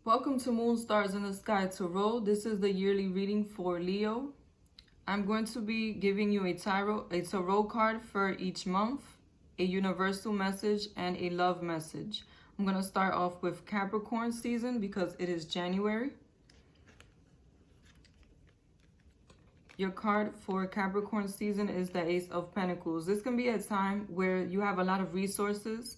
Welcome to Moon Stars in the Sky Tarot. This is the yearly reading for Leo. I'm going to be giving you a tarot card for each month, a universal message, and a love message. I'm going to start off with Capricorn season because it is January. Your card for Capricorn season is the Ace of Pentacles. This can be a time where you have a lot of resources.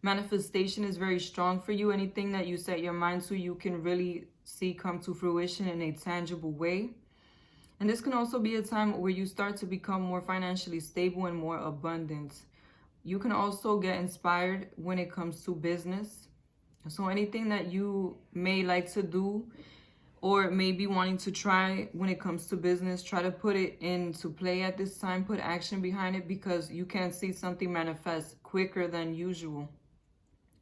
Manifestation is very strong for you. Anything that you set your mind to, you can really see come to fruition in a tangible way. And this can also be a time where you start to become more financially stable and more abundant. You can also get inspired when it comes to business. So anything that you may like to do or maybe wanting to try when it comes to business, try to put it into play at this time, put action behind it, because you can see something manifest quicker than usual.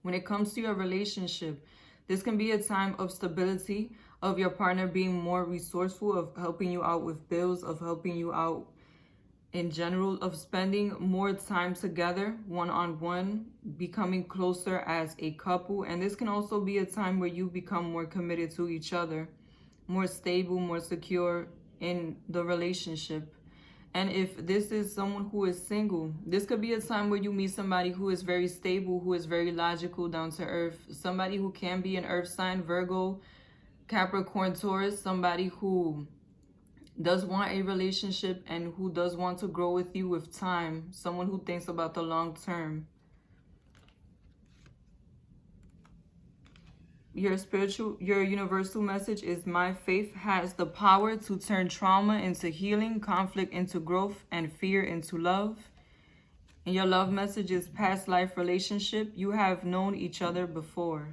When it comes to your relationship, this can be a time of stability, of your partner being more resourceful, of helping you out with bills, of helping you out in general, of spending more time together, one-on-one, becoming closer as a couple. And this can also be a time where you become more committed to each other, more stable, more secure in the relationship. And if this is someone who is single, this could be a time where you meet somebody who is very stable, who is very logical, down to earth, somebody who can be an earth sign, Virgo, Capricorn, Taurus, somebody who does want a relationship and who does want to grow with you with time, someone who thinks about the long term. Your universal message is: my faith has the power to turn trauma into healing, conflict into growth, and fear into love. And your love message is: past life relationship. You have known each other before.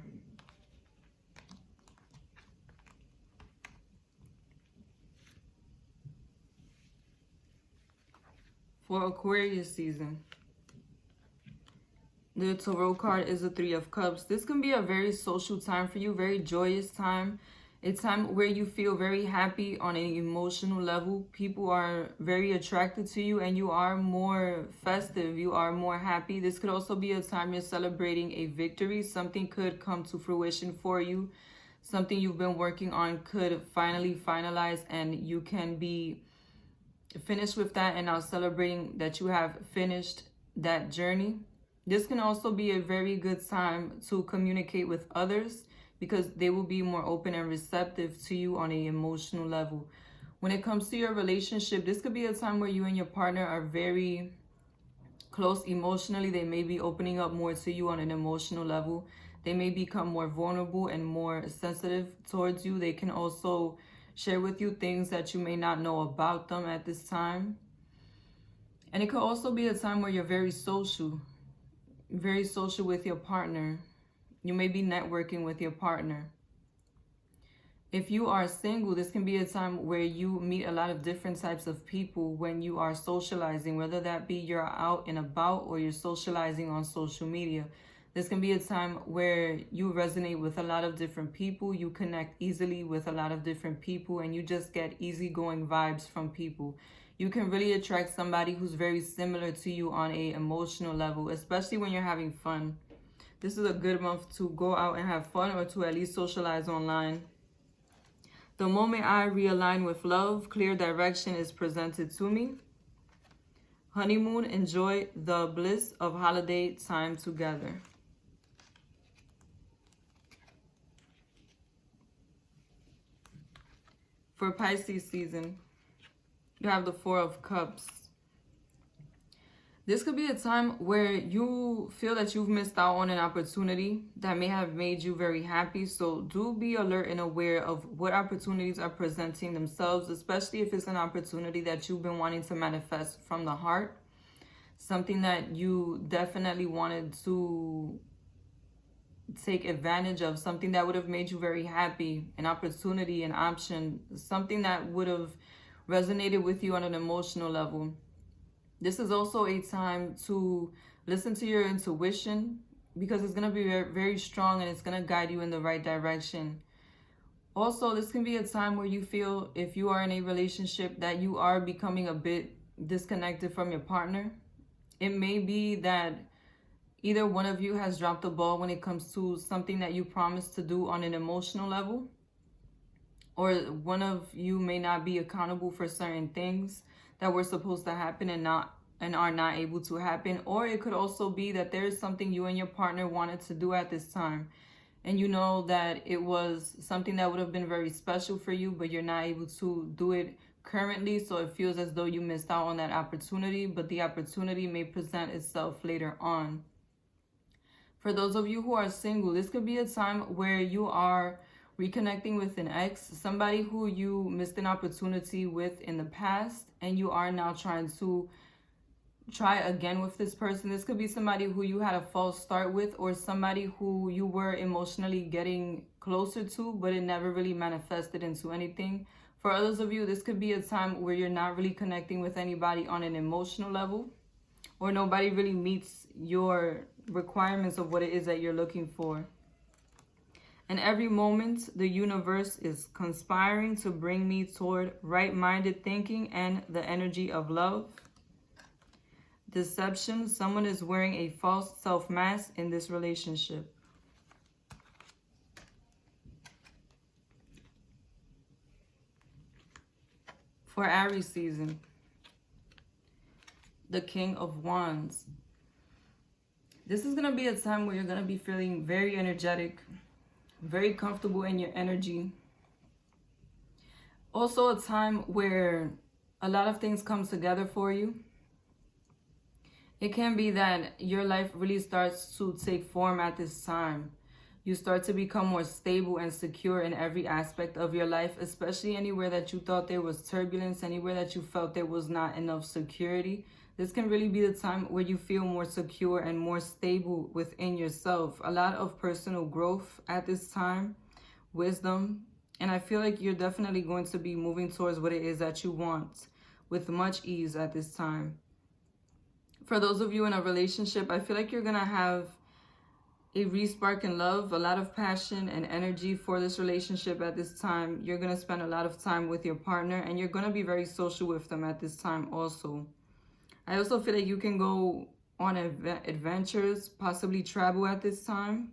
For Aquarius season, the tarot card is the Three of Cups. This can be a very social time for you, very joyous time. A time where you feel very happy on an emotional level. People are very attracted to you and you are more festive. You are more happy. This could also be a time you're celebrating a victory. Something could come to fruition for you. Something you've been working on could finally finalize and you can be finished with that and now celebrating that you have finished that journey. This can also be a very good time to communicate with others because they will be more open and receptive to you on an emotional level. When it comes to your relationship, this could be a time where you and your partner are very close emotionally. They may be opening up more to you on an emotional level. They may become more vulnerable and more sensitive towards you. They can also share with you things that you may not know about them at this time. And it could also be a time where you're very social with your partner. You may be networking with your partner. If you are single, this can be a time where you meet a lot of different types of people when you are socializing, whether that be you're out and about or you're socializing on social media. This can be a time where you resonate with a lot of different people, you connect easily with a lot of different people, and you just get easygoing vibes from people. You can really attract somebody who's very similar to you on an emotional level, especially when you're having fun. This is a good month to go out and have fun or to at least socialize online. The moment I realign with love, clear direction is presented to me. Honeymoon, enjoy the bliss of holiday time together. For Pisces season, you have the Four of Cups. This could be a time where you feel that you've missed out on an opportunity that may have made you very happy. So do be alert and aware of what opportunities are presenting themselves, especially if it's an opportunity that you've been wanting to manifest from the heart. Something that you definitely wanted to take advantage of, something that would have made you very happy, an opportunity, an option, something that would have resonated with you on an emotional level. This is also a time to listen to your intuition because it's going to be very, very strong and it's going to guide you in the right direction. Also, this can be a time where you feel, if you are in a relationship, that you are becoming a bit disconnected from your partner. It may be that Either one of you has dropped the ball when it comes to something that you promised to do on an emotional level, or one of you may not be accountable for certain things that were supposed to happen and are not able to happen. Or it could also be that there is something you and your partner wanted to do at this time, and you know that it was something that would have been very special for you, but you're not able to do it currently, so it feels as though you missed out on that opportunity, but the opportunity may present itself later on. For those of you who are single, this could be a time where you are reconnecting with an ex, somebody who you missed an opportunity with in the past, and you are now trying to try again with this person. This could be somebody who you had a false start with, or somebody who you were emotionally getting closer to, but it never really manifested into anything. For others of you, this could be a time where you're not really connecting with anybody on an emotional level, or nobody really meets your requirements of what it is that you're looking for. And every moment, the universe is conspiring to bring me toward right-minded thinking and the energy of love. Deception. Someone is wearing a false self-mask in this relationship. For Aries season, the King of Wands. This is going to be a time where you're going to be feeling very energetic, very comfortable in your energy. Also a time where a lot of things come together for you. It can be that your life really starts to take form at this time. You start to become more stable and secure in every aspect of your life, especially anywhere that you thought there was turbulence, anywhere that you felt there was not enough security. This can really be the time where you feel more secure and more stable within yourself. A lot of personal growth at this time, wisdom, and I feel like you're definitely going to be moving towards what it is that you want with much ease at this time. For those of you in a relationship, I feel like you're going to have a re-spark in love, a lot of passion and energy for this relationship at this time. You're going to spend a lot of time with your partner, and you're going to be very social with them at this time also. I also feel like you can go on adventures, possibly travel at this time.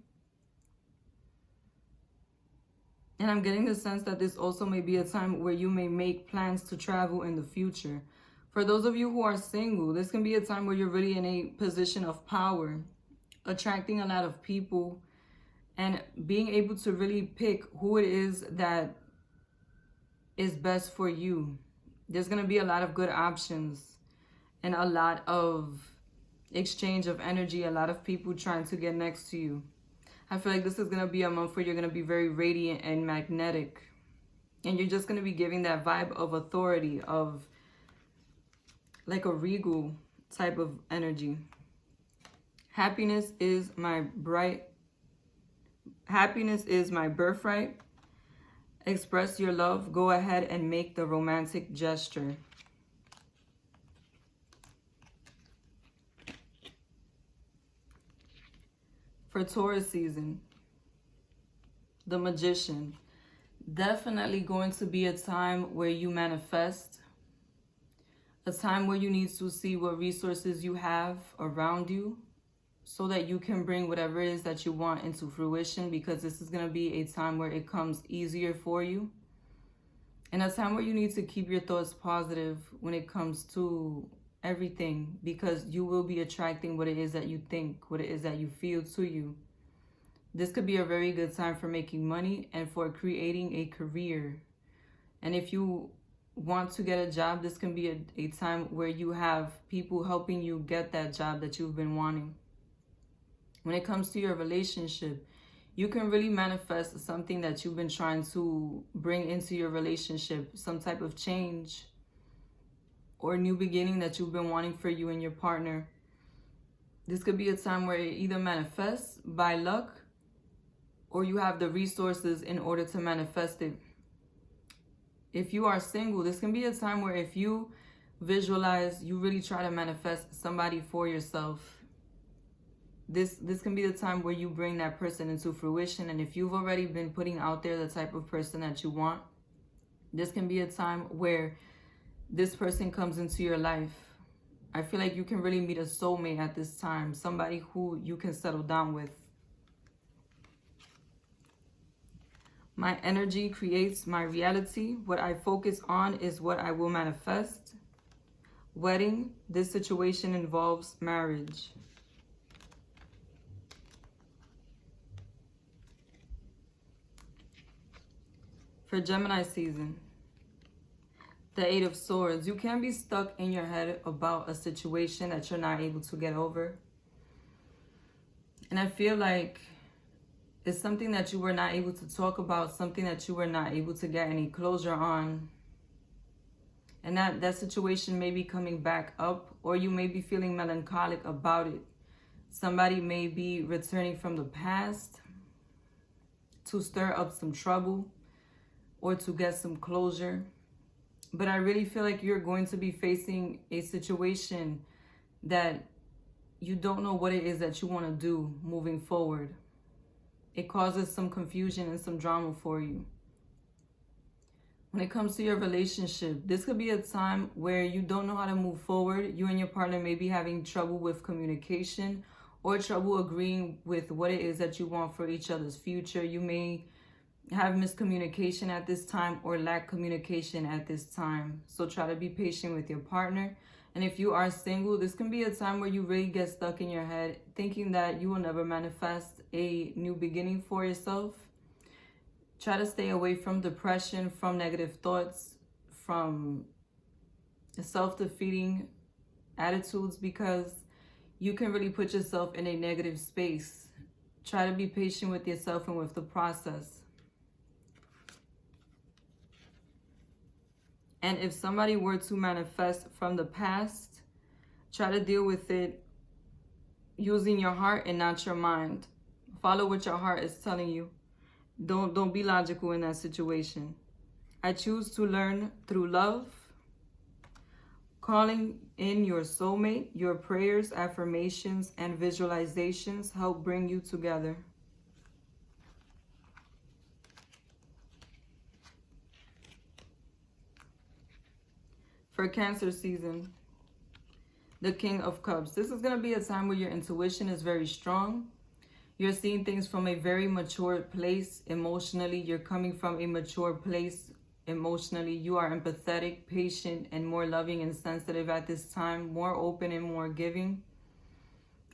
And I'm getting the sense that this also may be a time where you may make plans to travel in the future. For those of you who are single, this can be a time where you're really in a position of power, attracting a lot of people, and being able to really pick who it is that is best for you. There's going to be a lot of good options and a lot of exchange of energy, a lot of people trying to get next to you. I feel like this is going to be a month where you're going to be very radiant and magnetic, and you're just going to be giving that vibe of authority, of like a regal type of energy. Happiness is my birthright. Express your love. Go ahead and make the romantic gesture. For Taurus season, the Magician. Definitely going to be a time where you manifest. A time where you need to see what resources you have around you so that you can bring whatever it is that you want into fruition, because this is going to be a time where it comes easier for you. And a time where you need to keep your thoughts positive when it comes to everything, because you will be attracting what it is that you think, what it is that you feel to you. This could be a very good time for making money and for creating a career. And if you want to get a job, this can be a time where you have people helping you get that job that you've been wanting. When it comes to your relationship, you can really manifest something that you've been trying to bring into your relationship, some type of change or new beginning that you've been wanting for you and your partner. This could be a time where it either manifests by luck or you have the resources in order to manifest it. If you are single, this can be a time where if you visualize, you really try to manifest somebody for yourself. This can be the time where you bring that person into fruition. And if you've already been putting out there the type of person that you want, this can be a time where this person comes into your life. I feel like you can really meet a soulmate at this time. Somebody who you can settle down with. My energy creates my reality. What I focus on is what I will manifest. Wedding. This situation involves marriage. For Gemini season. The Eight of Swords. You can be stuck in your head about a situation that you're not able to get over. And I feel like it's something that you were not able to talk about, something that you were not able to get any closure on. And that situation may be coming back up, or you may be feeling melancholic about it. Somebody may be returning from the past to stir up some trouble or to get some closure. But I really feel like you're going to be facing a situation that you don't know what it is that you want to do moving forward. It causes some confusion and some drama for you. When it comes to your relationship, this could be a time where you don't know how to move forward. You and your partner may be having trouble with communication or trouble agreeing with what it is that you want for each other's future. You may have miscommunication at this time or lack communication at this time. So try to be patient with your partner. And if you are single, this can be a time where you really get stuck in your head thinking that you will never manifest a new beginning for yourself. Try to stay away from depression, from negative thoughts, from self-defeating attitudes, because you can really put yourself in a negative space. Try to be patient with yourself and with the process. And if somebody were to manifest from the past, try to deal with it using your heart and not your mind. Follow what your heart is telling you. Don't be logical in that situation. I choose to learn through love. Calling in your soulmate, your prayers, affirmations, and visualizations help bring you together. For Cancer season, the King of Cups. This is going to be a time where your intuition is very strong. You're seeing things from a very mature place emotionally. You're coming from a mature place emotionally. You are empathetic, patient, and more loving and sensitive at this time. More open and more giving.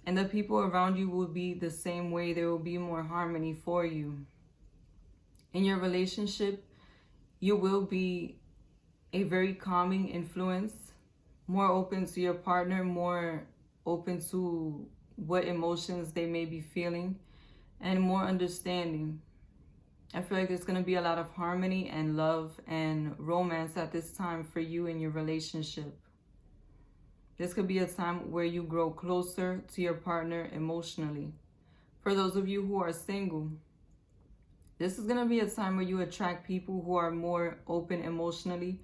And the people around you will be the same way. There will be more harmony for you. In your relationship, you will be a very calming influence, more open to your partner, more open to what emotions they may be feeling, and more understanding. I feel like there's going to be a lot of harmony and love and romance at this time for you in your relationship. This could be a time where you grow closer to your partner emotionally. For those of you who are single, this is going to be a time where you attract people who are more open emotionally,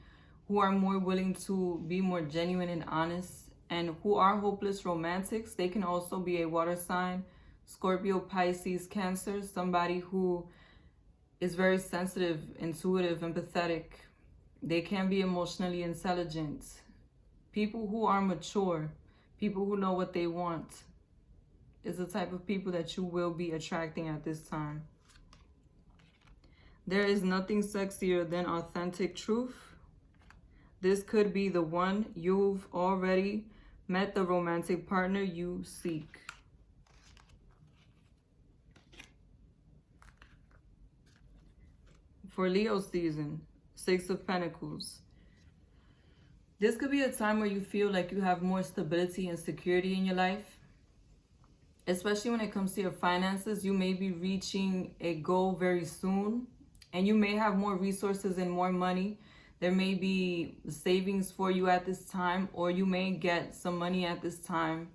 who are more willing to be more genuine and honest, and who are hopeless romantics. They can also be a water sign, Scorpio, Pisces, Cancer, somebody who is very sensitive, intuitive, empathetic. They can be emotionally intelligent. People who are mature, people who know what they want, is the type of people that you will be attracting at this time. There is nothing sexier than authentic truth. This could be the one. You've already met the romantic partner you seek. For Leo season, Six of Pentacles. This could be a time where you feel like you have more stability and security in your life. Especially when it comes to your finances, you may be reaching a goal very soon. And you may have more resources and more money. There may be savings for you at this time, or you may get some money at this time.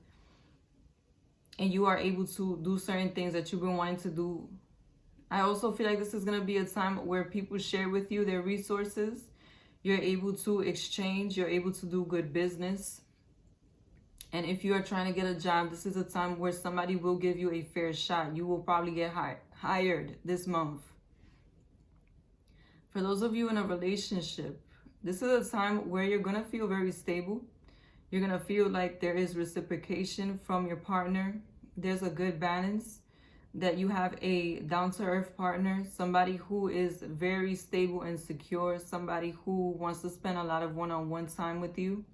And you are able to do certain things that you've been wanting to do. I also feel like this is going to be a time where people share with you their resources. You're able to exchange. You're able to do good business. And if you are trying to get a job, this is a time where somebody will give you a fair shot. You will probably get hired this month. For those of you in a relationship, this is a time where you're going to feel very stable. You're going to feel like there is reciprocation from your partner. There's a good balance, that you have a down-to-earth partner, somebody who is very stable and secure, somebody who wants to spend a lot of one-on-one time with you,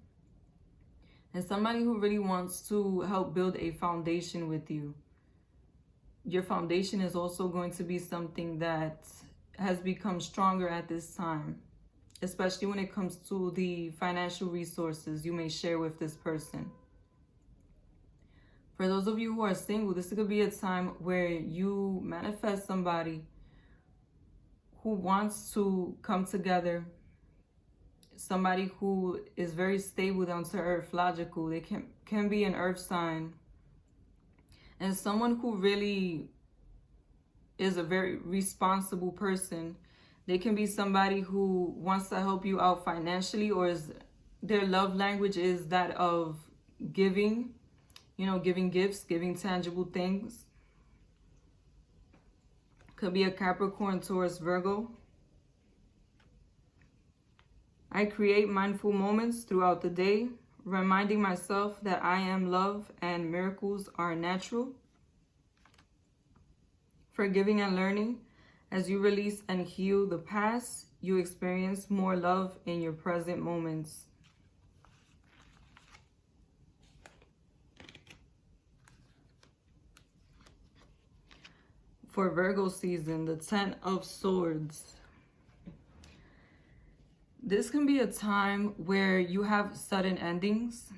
and somebody who really wants to help build a foundation with you. Your foundation is also going to be something that has become stronger at this time, especially when it comes to the financial resources you may share with this person. For those of you who are single, this could be a time where you manifest somebody who wants to come together, somebody who is very stable, down to earth, logical. They can be an earth sign, and someone who really is a very responsible person. They can be somebody who wants to help you out financially, or their love language is that of giving. Giving gifts, giving tangible things. Could be a Capricorn, Taurus, Virgo. I create mindful moments throughout the day, reminding myself that I am love and miracles are natural. Forgiving and learning. As you release and heal the past, you experience more love in your present moments. For Virgo season, the Ten of Swords. This can be a time where you have sudden endings.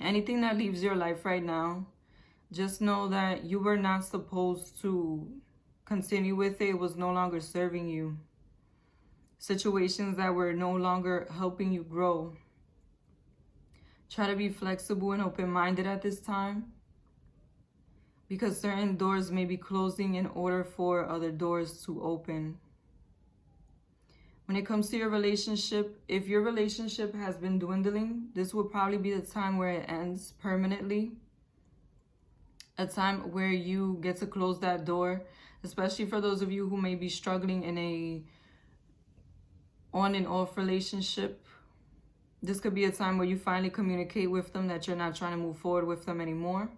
Anything that leaves your life right now, just know that you were not supposed to continue with it. It was no longer serving you. Situations that were no longer helping you grow. Try to be flexible and open-minded at this time, because certain doors may be closing in order for other doors to open. When it comes to your relationship, if your relationship has been dwindling, this will probably be the time where it ends permanently. A time where you get to close that door, especially for those of you who may be struggling in a on and off relationship. This could be a time where you finally communicate with them that you're not trying to move forward with them anymore.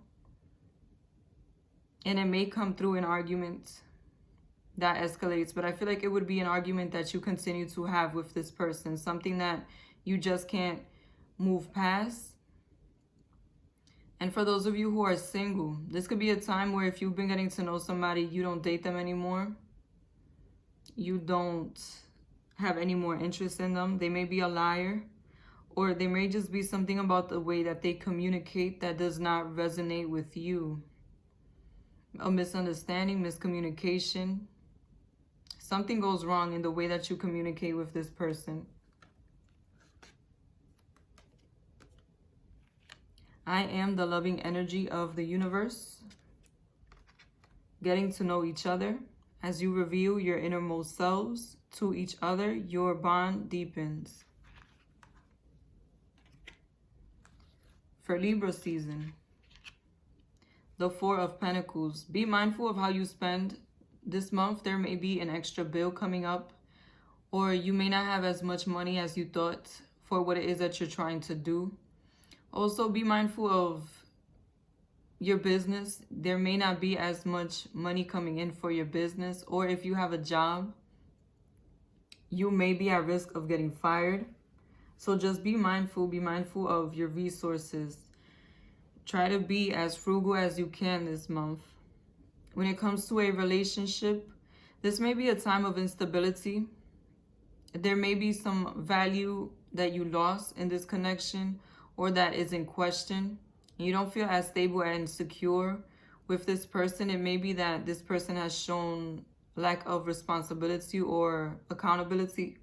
And it may come through an argument that escalates, but I feel like it would be an argument that you continue to have with this person, something that you just can't move past. And for those of you who are single, this could be a time where if you've been getting to know somebody, you don't date them anymore. You don't have any more interest in them. They may be a liar, or they may just be something about the way that they communicate that does not resonate with you. A misunderstanding, miscommunication. Something goes wrong in the way that you communicate with this person. I am the loving energy of the universe. Getting to know each other. As you reveal your innermost selves to each other, your bond deepens. For Libra season, the Four of Pentacles. Be mindful of how you spend this month. There may be an extra bill coming up, or you may not have as much money as you thought for what it is that you're trying to do. Also, be mindful of your business. There may not be as much money coming in for your business, or if you have a job, you may be at risk of getting fired. So just be mindful of your resources. Try to be as frugal as you can this month. When it comes to a relationship, this may be a time of instability. There may be some value that you lost in this connection, or that is in question. You don't feel as stable and secure with this person. It may be that this person has shown lack of responsibility or accountability,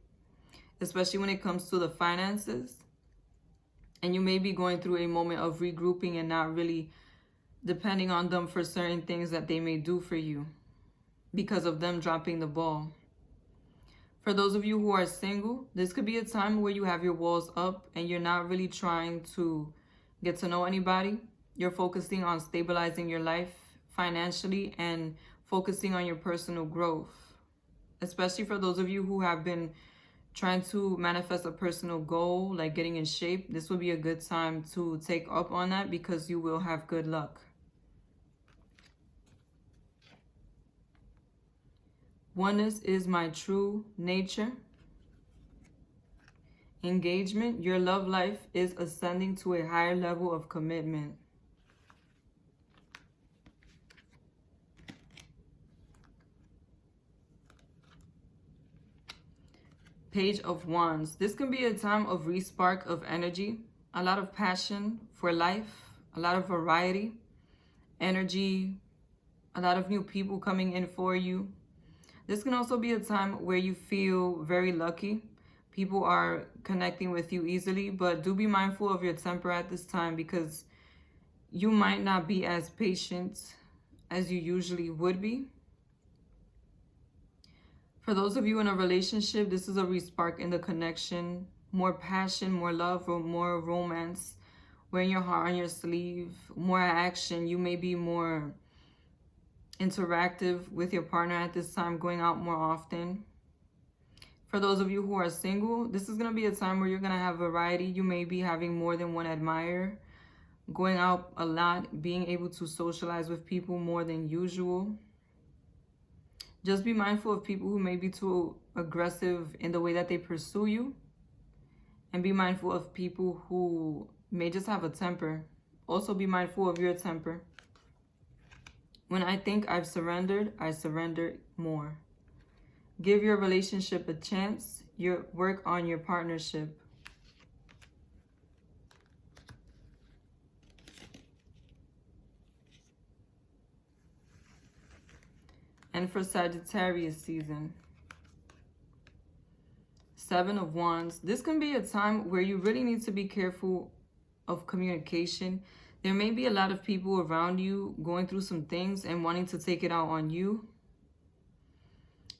especially when it comes to the finances. And you may be going through a moment of regrouping and not really depending on them for certain things that they may do for you because of them dropping the ball. For those of you who are single, this could be a time where you have your walls up and you're not really trying to get to know anybody. You're focusing on stabilizing your life financially and focusing on your personal growth. Especially for those of you who have been trying to manifest a personal goal, like getting in shape, this will be a good time to take up on that because you will have good luck. Oneness is my true nature. Engagement, your love life is ascending to a higher level of commitment. Page of Wands. This can be a time of respark of energy, a lot of passion for life, a lot of variety, energy, a lot of new people coming in for you. This can also be a time where you feel very lucky. People are connecting with you easily, but do be mindful of your temper at this time because you might not be as patient as you usually would be. For those of you in a relationship, this is a respark in the connection, more passion, more love, or more romance, wearing your heart on your sleeve, more action. You may be more interactive with your partner at this time, going out more often. For those of you who are single, this is going to be a time where you're going to have variety. You may be having more than one admirer, going out a lot, being able to socialize with people more than usual. Just be mindful of people who may be too aggressive in the way that they pursue you. And be mindful of people who may just have a temper. Also be mindful of your temper. When I think I've surrendered, I surrender more. Give your relationship a chance. Work on your partnership. And for Sagittarius season, Seven of Wands. This can be a time where you really need to be careful of communication. There may be a lot of people around you going through some things and wanting to take it out on you.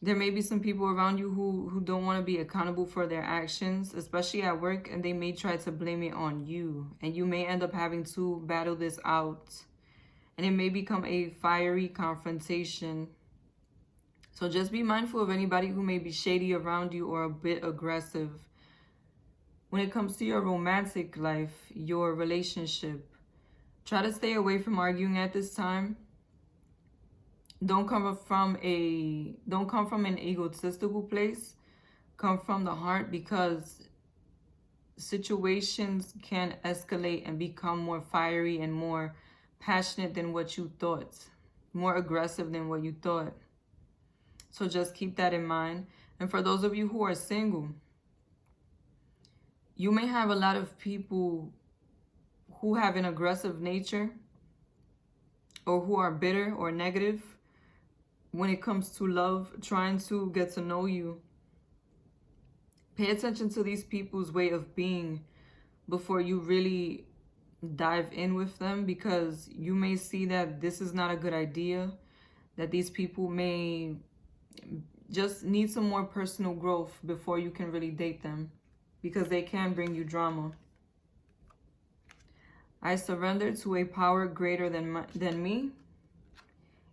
There may be some people around you who don't want to be accountable for their actions, especially at work, and they may try to blame it on you. And you may end up having to battle this out. And it may become a fiery confrontation. So just be mindful of anybody who may be shady around you or a bit aggressive. When it comes to your romantic life, your relationship, try to stay away from arguing at this time. Don't come from an egotistical place. Come from the heart, because situations can escalate and become more fiery and more passionate than what you thought. More aggressive than what you thought. So just keep that in mind. And for those of you who are single, you may have a lot of people who have an aggressive nature or who are bitter or negative when it comes to love, trying to get to know you. Pay attention to these people's way of being before you really dive in with them, because you may see that this is not a good idea, that these people may just need some more personal growth before you can really date them, because they can bring you drama. I surrender to a power greater than me.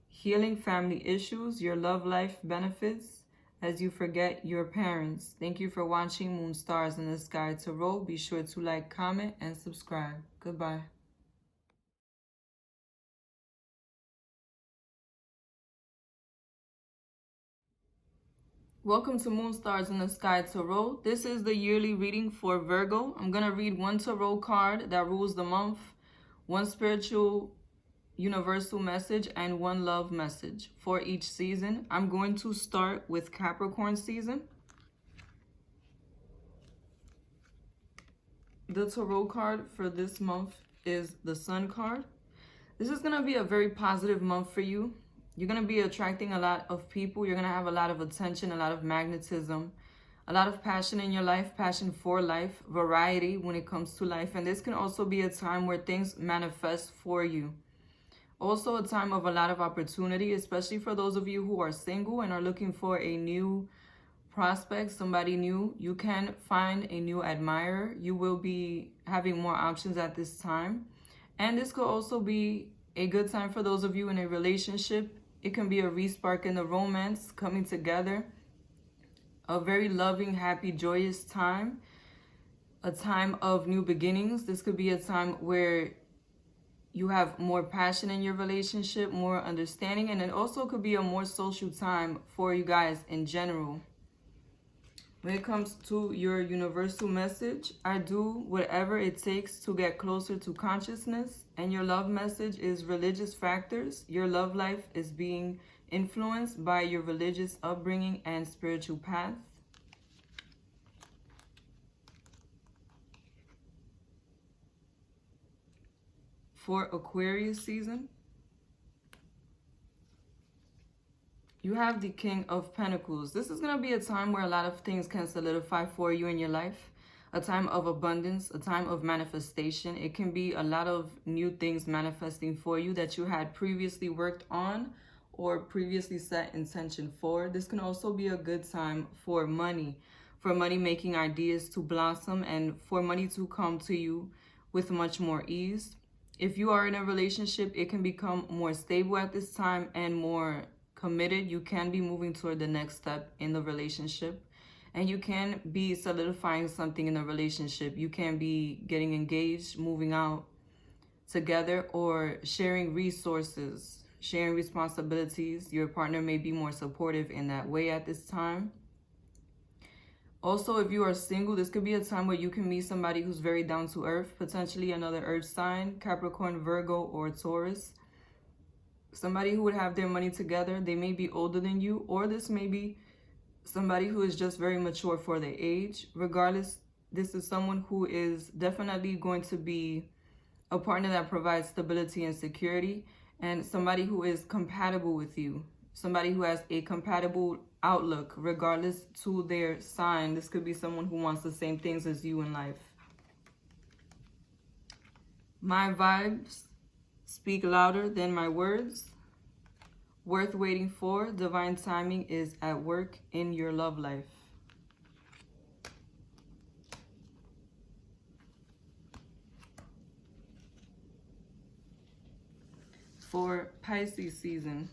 Healing family issues, your love life benefits as you forget your parents. Thank you for watching Moon Stars in the Sky Tarot. Be sure to like, comment, and subscribe. Goodbye. Welcome to Moon Stars in the Sky Tarot. This is the yearly reading for Virgo. I'm going to read one tarot card that rules the month, one spiritual universal message, and one love message for each season. I'm going to start with Capricorn season. The tarot card for this month is the Sun card. This is going to be a very positive month for you. You're going to be attracting a lot of people. You're going to have a lot of attention, a lot of magnetism, a lot of passion in your life, passion for life, variety when it comes to life. And this can also be a time where things manifest for you. Also a time of a lot of opportunity, especially for those of you who are single and are looking for a new prospect, somebody new. You can find a new admirer. You will be having more options at this time. And this could also be a good time for those of you in a relationship. It can be a respark in the romance, coming together. a very loving, happy, joyous time, a time of new beginnings. This could be a time where you have more passion in your relationship, more understanding, and it also could be a more social time for you guys in general. When it comes to your universal message, I do whatever it takes to get closer to consciousness. And your love message is religious factors. Your love life is being influenced by your religious upbringing and spiritual path. For Aquarius season, you have the King of Pentacles. This is going to be a time where a lot of things can solidify for you in your life. A time of abundance, a time of manifestation. It can be a lot of new things manifesting for you that you had previously worked on or previously set intention for. This can also be a good time for money making ideas to blossom and for money to come to you with much more ease. If you are in a relationship, it can become more stable at this time and more committed. You can be moving toward the next step in the relationship, and you can be solidifying something in the relationship. You can be getting engaged, moving out together, or sharing resources, sharing responsibilities. Your partner may be more supportive in that way at this time. Also, if you are single, this could be a time where you can meet somebody who's very down to earth, potentially another earth sign, Capricorn, Virgo, or Taurus. Somebody who would have their money together. They may be older than you, or this may be somebody who is just very mature for their age. Regardless, this is someone who is definitely going to be a partner that provides stability and security, and somebody who is compatible with you. Somebody who has a compatible outlook regardless to their sign. This could be someone who wants the same things as you in life. My vibes speak louder than my words. Worth waiting for. Divine timing is at work in your love life. For Pisces season,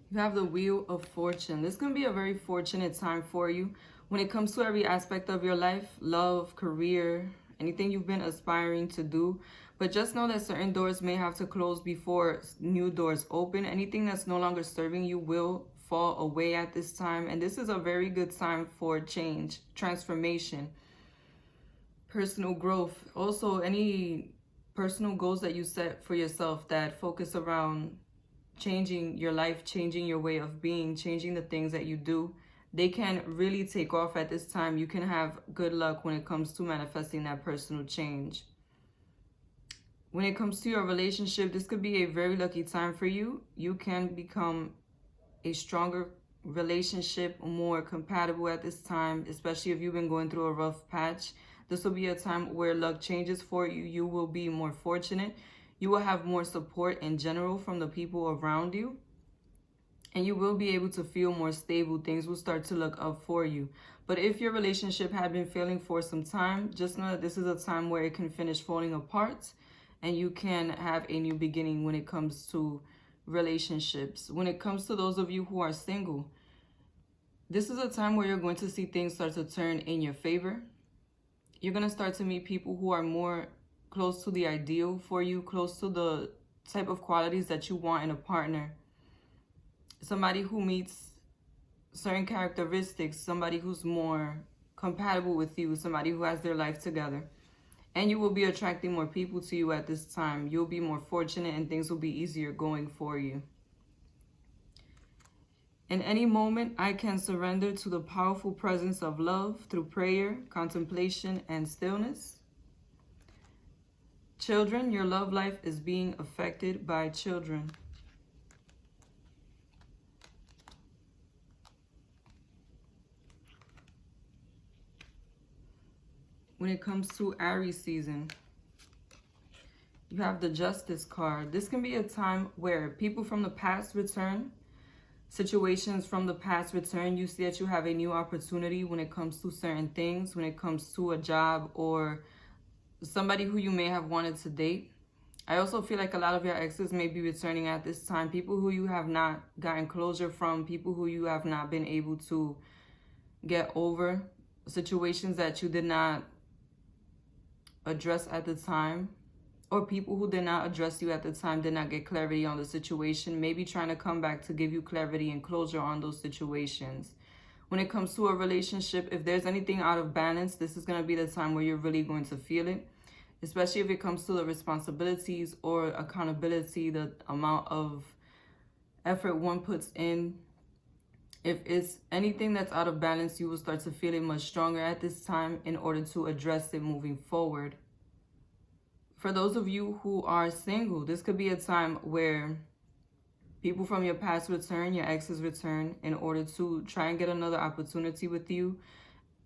you have the Wheel of Fortune. This can be a very fortunate time for you when it comes to every aspect of your life, love, career, anything you've been aspiring to do. But just know that certain doors may have to close before new doors open. Anything that's no longer serving you will fall away at this time. And this is a very good time for change, transformation, personal growth. Also, any personal goals that you set for yourself that focus around changing your life, changing your way of being, changing the things that you do, they can really take off at this time. You can have good luck when it comes to manifesting that personal change. When it comes to your relationship, this could be a very lucky time for you. You can become a stronger relationship, more compatible at this time, especially if you've been going through a rough patch. This will be a time where luck changes for you. You will be more fortunate. You will have more support in general from the people around you. And you will be able to feel more stable. Things will start to look up for you. But if your relationship had been failing for some time, just know that this is a time where it can finish falling apart. And you can have a new beginning when it comes to relationships. When it comes to those of you who are single, this is a time where you're going to see things start to turn in your favor. You're going to start to meet people who are more close to the ideal for you, close to the type of qualities that you want in a partner. Somebody who meets certain characteristics, somebody who's more compatible with you, somebody who has their life together. And you will be attracting more people to you at this time. You'll be more fortunate and things will be easier going for you. In any moment, I can surrender to the powerful presence of love through prayer, contemplation, and stillness. Children, your love life is being affected by children. When it comes to Aries season, you have the Justice card. This can be a time where people from the past return, situations from the past return. You see that you have a new opportunity when it comes to certain things, when it comes to a job or somebody who you may have wanted to date. I also feel like a lot of your exes may be returning at this time. People who you have not gotten closure from, people who you have not been able to get over, situations that you did not address at the time, or people who did not address you at the time, did not get clarity on the situation, maybe trying to come back to give you clarity and closure on those situations. When it comes to a relationship, if there's anything out of balance, this is going to be the time where you're really going to feel it, especially if it comes to the responsibilities or accountability, the amount of effort one puts in. If it's anything that's out of balance, you will start to feel it much stronger at this time in order to address it moving forward. For those of you who are single, this could be a time where people from your past return, your exes return in order to try and get another opportunity with you.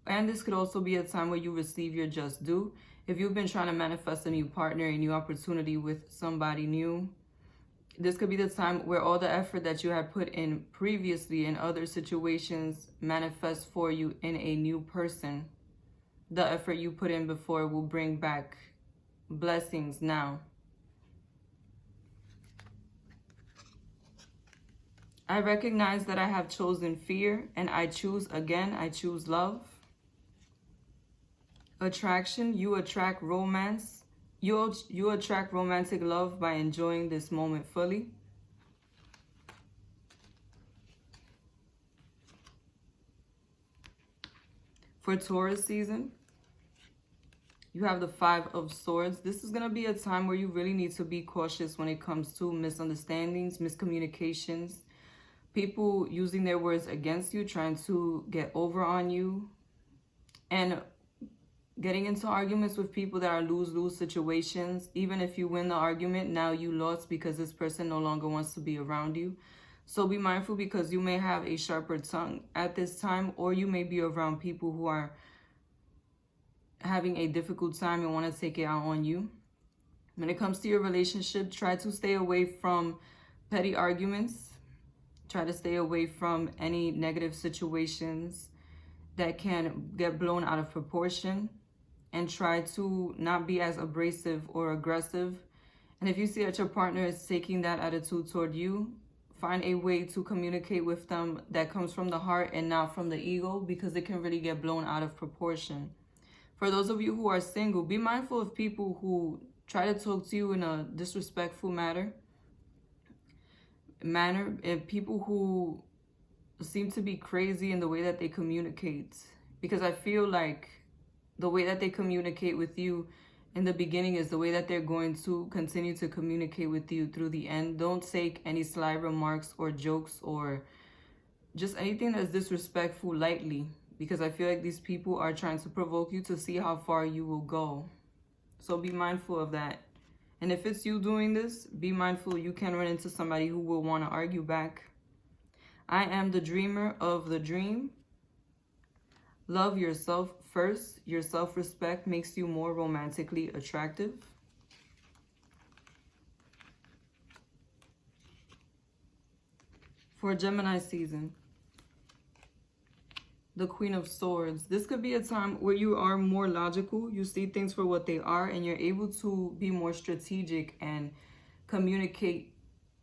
And this could also be a time where you receive your just due. If you've been trying to manifest a new partner, a new opportunity with somebody new, this could be the time where all the effort that you had put in previously in other situations manifests for you in a new person. The effort you put in before will bring back blessings now. I recognize that I have chosen fear, and I choose again. I choose love. Attraction, you attract romance. You attract romantic love by enjoying this moment fully. For Taurus season, you have the 5 of Swords. This is going to be a time where you really need to be cautious when it comes to misunderstandings, miscommunications, people using their words against you, trying to get over on you, and getting into arguments with people that are lose-lose situations. Even if you win the argument, now you lost because this person no longer wants to be around you. So be mindful, because you may have a sharper tongue at this time, or you may be around people who are having a difficult time and want to take it out on you. When it comes to your relationship, try to stay away from petty arguments. Try to stay away from any negative situations that can get blown out of proportion, and try to not be as abrasive or aggressive. And if you see that your partner is taking that attitude toward you, find a way to communicate with them that comes from the heart and not from the ego, because it can really get blown out of proportion. For those of you who are single, be mindful of people who try to talk to you in a disrespectful manner, and people who seem to be crazy in the way that they communicate. Because I feel like the way that they communicate with you in the beginning is the way that they're going to continue to communicate with you through the end. Don't take any sly remarks or jokes or just anything that's disrespectful lightly, because I feel like these people are trying to provoke you to see how far you will go. So be mindful of that. And if it's you doing this, be mindful you can run into somebody who will want to argue back. I am the dreamer of the dream. Love yourself first. Your self-respect makes you more romantically attractive. For Gemini season, the Queen of Swords. This could be a time where you are more logical. You see things for what they are, and you're able to be more strategic and communicate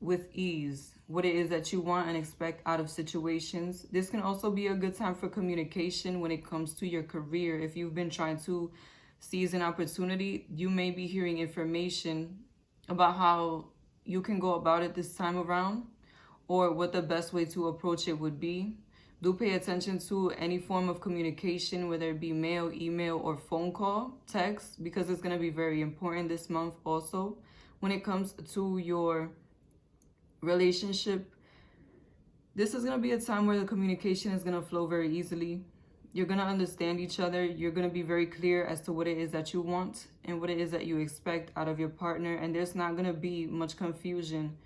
with ease what it is that you want and expect out of situations. This can also be a good time for communication when it comes to your career. If you've been trying to seize an opportunity, you may be hearing information about how you can go about it this time around, or what the best way to approach it would be. Do pay attention to any form of communication, whether it be mail, email, or phone call, text, because it's going to be very important this month also. When it comes to your relationship, this is going to be a time where the communication is going to flow very easily. You're going to understand each other. You're going to be very clear as to what it is that you want and what it is that you expect out of your partner. And there's not going to be much confusion.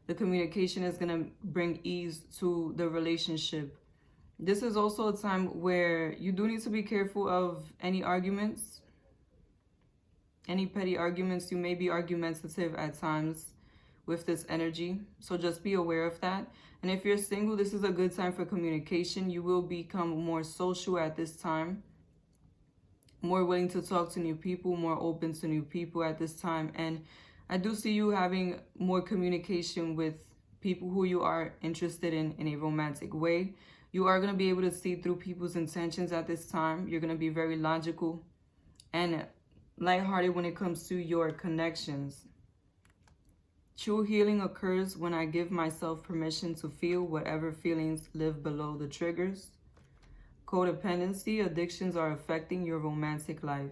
The communication is going to bring ease to the relationship. This is also a time where you do need to be careful of any arguments, any petty arguments. You may be argumentative at times with this energy, so just be aware of that. And if you're single, this is a good time for communication. You will become more social at this time, more willing to talk to new people, more open to new people at this time. And I do see you having more communication with people who you are interested in a romantic way. You are going to be able to see through people's intentions at this time. You're going to be very logical and lighthearted when it comes to your connections. True healing occurs when I give myself permission to feel whatever feelings live below the triggers. Codependency, addictions are affecting your romantic life.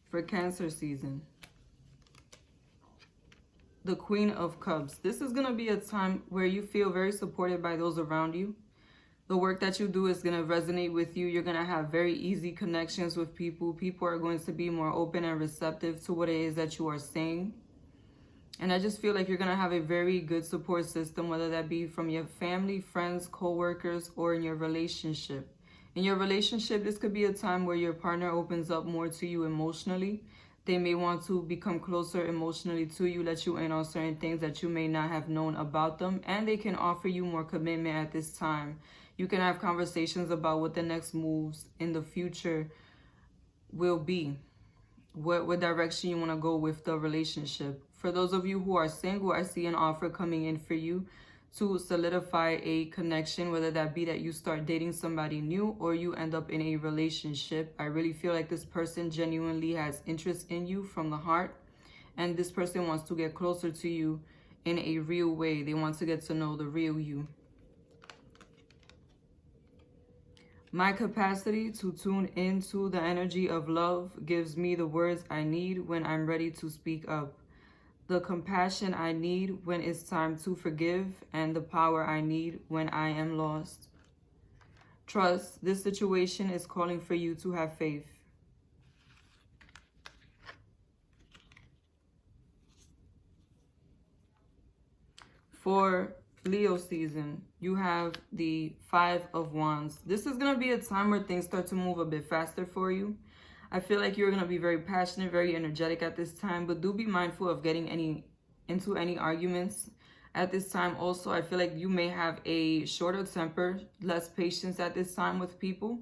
For Cancer season, the Queen of Cups. This is going to be a time where you feel very supported by those around you. The work that you do is going to resonate with you. You're going to have very easy connections with people. People are going to be more open and receptive to what it is that you are saying. And I just feel like you're going to have a very good support system, whether that be from your family, friends, co-workers, or in your relationship. In your relationship, this could be a time where your partner opens up more to you emotionally. They may want to become closer emotionally to you, let you in on certain things that you may not have known about them. And they can offer you more commitment at this time. You can have conversations about what the next moves in the future will be. What direction you want to go with the relationship. For those of you who are single, I see an offer coming in for you to solidify a connection, whether that be that you start dating somebody new or you end up in a relationship. I really feel like this person genuinely has interest in you from the heart, and this person wants to get closer to you in a real way. They want to get to know the real you. My capacity to tune into the energy of love gives me the words I need when I'm ready to speak up, the compassion I need when it's time to forgive, and the power I need when I am lost. Trust, this situation is calling for you to have faith. For Leo season, you have the 5 of Wands. This is going to be a time where things start to move a bit faster for you. I feel like you're going to be very passionate, very energetic at this time, but do be mindful of getting into any arguments at this time. Also, I feel like you may have a shorter temper, less patience at this time with people.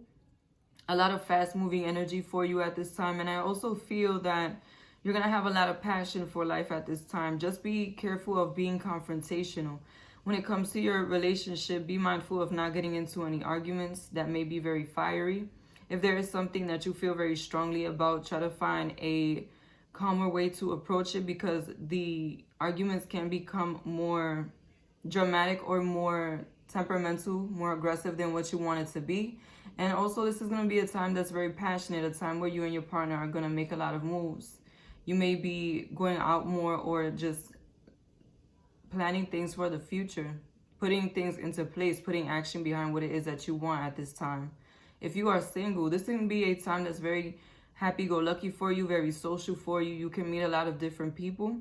A lot of fast-moving energy for you at this time, and I also feel that you're going to have a lot of passion for life at this time. Just be careful of being confrontational. When it comes to your relationship, be mindful of not getting into any arguments that may be very fiery. If there is something that you feel very strongly about, try to find a calmer way to approach it, because the arguments can become more dramatic or more temperamental, more aggressive than what you want it to be. And also, this is going to be a time that's very passionate, a time where you and your partner are going to make a lot of moves. You may be going out more or just planning things for the future, putting things into place, putting action behind what it is that you want at this time. If you are single, this can be a time that's very happy-go-lucky for you, very social for you. You can meet a lot of different people.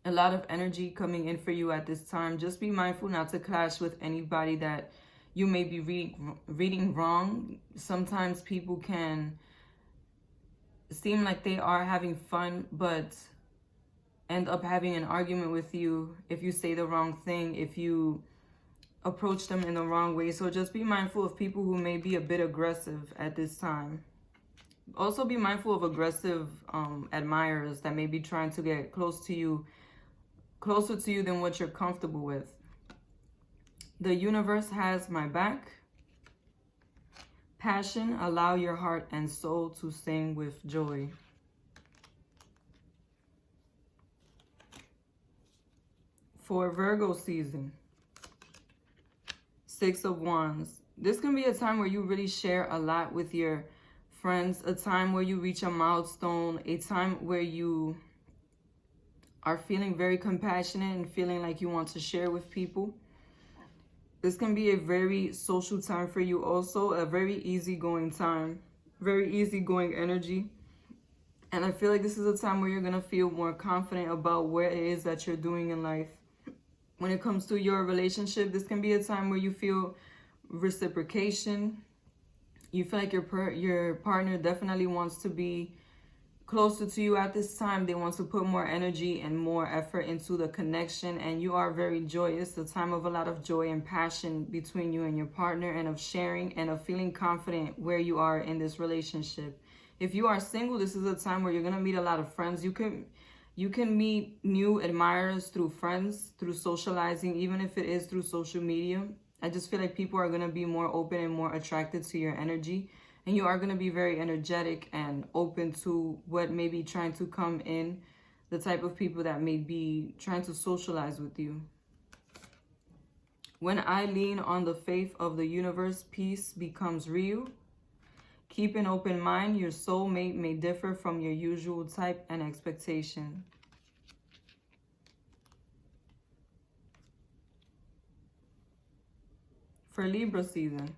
A lot of energy coming in for you at this time. Just be mindful not to clash with anybody that you may be reading wrong. Sometimes people can seem like they are having fun, but end up having an argument with you if you say the wrong thing, if you approach them in the wrong way. So just be mindful of people who may be a bit aggressive at this time. Also be mindful of aggressive admirers that may be trying to get closer to you than what you're comfortable with. The universe has my back. Passion, allow your heart and soul to sing with joy. For Virgo season, 6 of Wands. This can be a time where you really share a lot with your friends, a time where you reach a milestone, a time where you are feeling very compassionate and feeling like you want to share with people. This can be a very social time for you also, a very easygoing time, very easygoing energy. And I feel like this is a time where you're going to feel more confident about what it is that you're doing in life. When it comes to your relationship, this can be a time where you feel reciprocation. You feel like your partner definitely wants to be closer to you at this time. They want to put more energy and more effort into the connection, and you are very joyous. A time of a lot of joy and passion between you and your partner, and of sharing and of feeling confident where you are in this relationship. If you are single, this is a time where you're going to meet a lot of friends. You can meet new admirers through friends, through socializing, even if it is through social media. I just feel like people are going to be more open and more attracted to your energy. And you are going to be very energetic and open to what may be trying to come in, the type of people that may be trying to socialize with you. When I lean on the faith of the universe, peace becomes real. Keep an open mind. Your soulmate may differ from your usual type and expectation. For Libra season.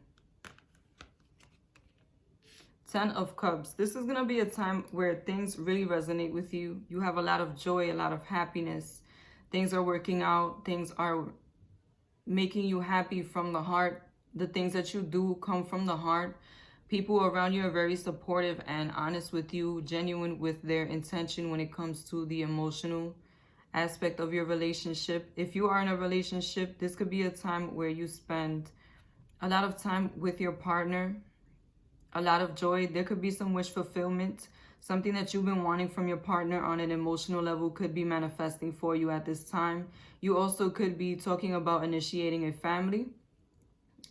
10 of Cups. This is going to be a time where things really resonate with you. You have a lot of joy, a lot of happiness. Things are working out. Things are making you happy from the heart. The things that you do come from the heart. People around you are very supportive and honest with you, genuine with their intention when it comes to the emotional aspect of your relationship. If you are in a relationship, this could be a time where you spend a lot of time with your partner. A lot of joy. There could be some wish fulfillment. Something that you've been wanting from your partner on an emotional level could be manifesting for you at this time. You also could be talking about initiating a family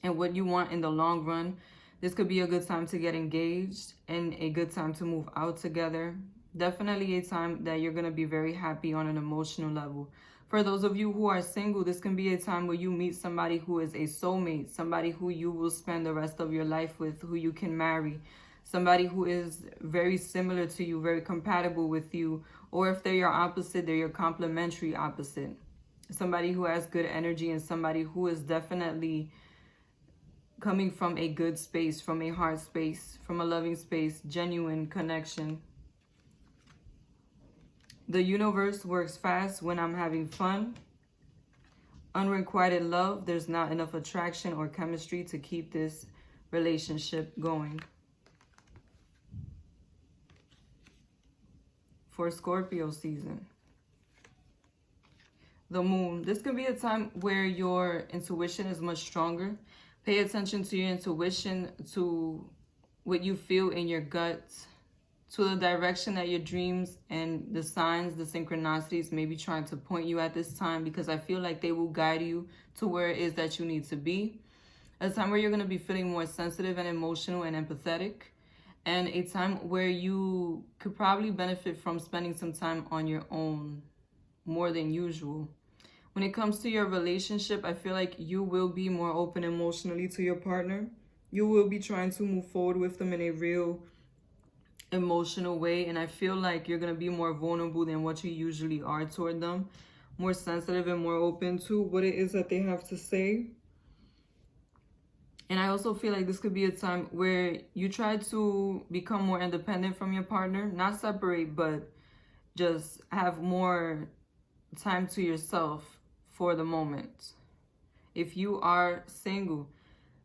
and what you want in the long run. This could be a good time to get engaged and a good time to move out together. Definitely a time that you're going to be very happy on an emotional level. For those of you who are single, this can be a time where you meet somebody who is a soulmate, somebody who you will spend the rest of your life with, who you can marry, somebody who is very similar to you, very compatible with you, or if they're your opposite, they're your complementary opposite. Somebody who has good energy and somebody who is definitely coming from a good space, from a heart space, from a loving space, genuine connection. The universe works fast when I'm having fun. Unrequited love. There's not enough attraction or chemistry to keep this relationship going. For Scorpio season. The moon. This can be a time where your intuition is much stronger. Pay attention to your intuition, to what you feel in your gut, to the direction that your dreams and the signs, the synchronicities may be trying to point you at this time, because I feel like they will guide you to where it is that you need to be. A time where you're going to be feeling more sensitive and emotional and empathetic, and a time where you could probably benefit from spending some time on your own more than usual. When it comes to your relationship, I feel like you will be more open emotionally to your partner. You will be trying to move forward with them in a real emotional way, and I feel like you're going to be more vulnerable than what you usually are toward them, more sensitive and more open to what it is that they have to say. And I also feel like this could be a time where you try to become more independent from your partner, not separate, but just have more time to yourself for the moment. If you are single,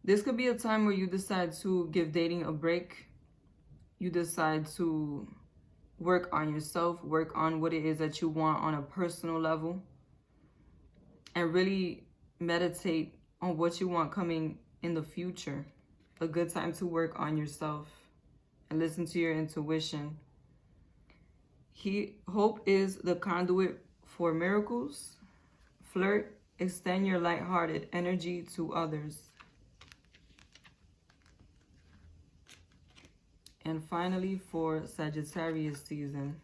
this could be a time where you decide to give dating a break. You decide to work on yourself, work on what it is that you want on a personal level, and really meditate on what you want coming in the future. A good time to work on yourself and listen to your intuition. Hope is the conduit for miracles. Flirt, extend your lighthearted energy to others. And finally, for Sagittarius season,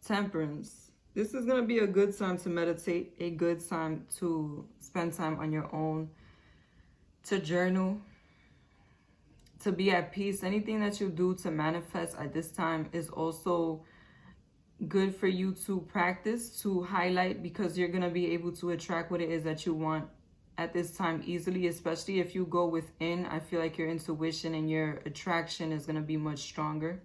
Temperance. This is going to be a good time to meditate, a good time to spend time on your own, to journal, to be at peace. Anything that you do to manifest at this time is also good for you to practice, to highlight, because you're going to be able to attract what it is that you want at this time easily, especially if you go within. I feel like your intuition and your attraction is going to be much stronger.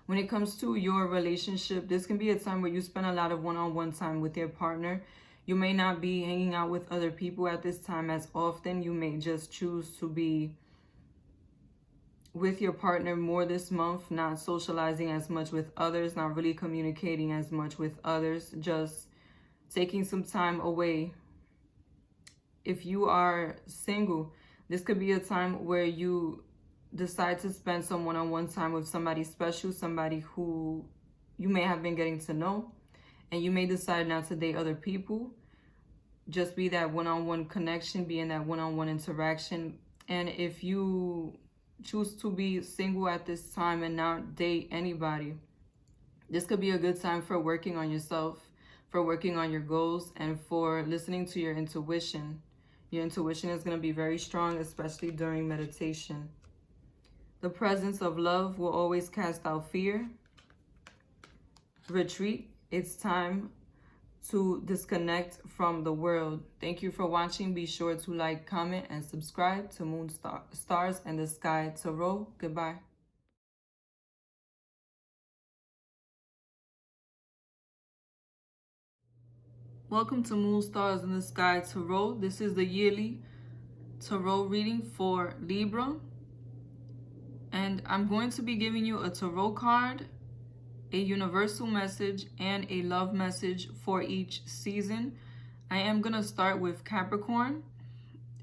When it comes to your relationship, this can be a time where you spend a lot of one-on-one time with your partner. You may not be hanging out with other people at this time as often. You may just choose to be with your partner more this month, not socializing as much with others, not really communicating as much with others, just taking some time away. If you are single, this could be a time where you decide to spend some one-on-one time with somebody special, somebody who you may have been getting to know, and you may decide not to date other people. Just be that one-on-one connection, be in that one-on-one interaction. And if you choose to be single at this time and not date anybody, this could be a good time for working on yourself, for working on your goals, and for listening to your intuition. Your intuition is going to be very strong, especially during meditation. The presence of love will always cast out fear. Retreat. It's time to disconnect from the world. Thank you for watching. Be sure to like, comment, and subscribe to Moon Stars and the Sky Tarot. Goodbye. Welcome to Moon Stars in the Sky Tarot. This is the yearly tarot reading for Libra. And I'm going to be giving you a tarot card, a universal message, and a love message for each season. I am going to start with Capricorn,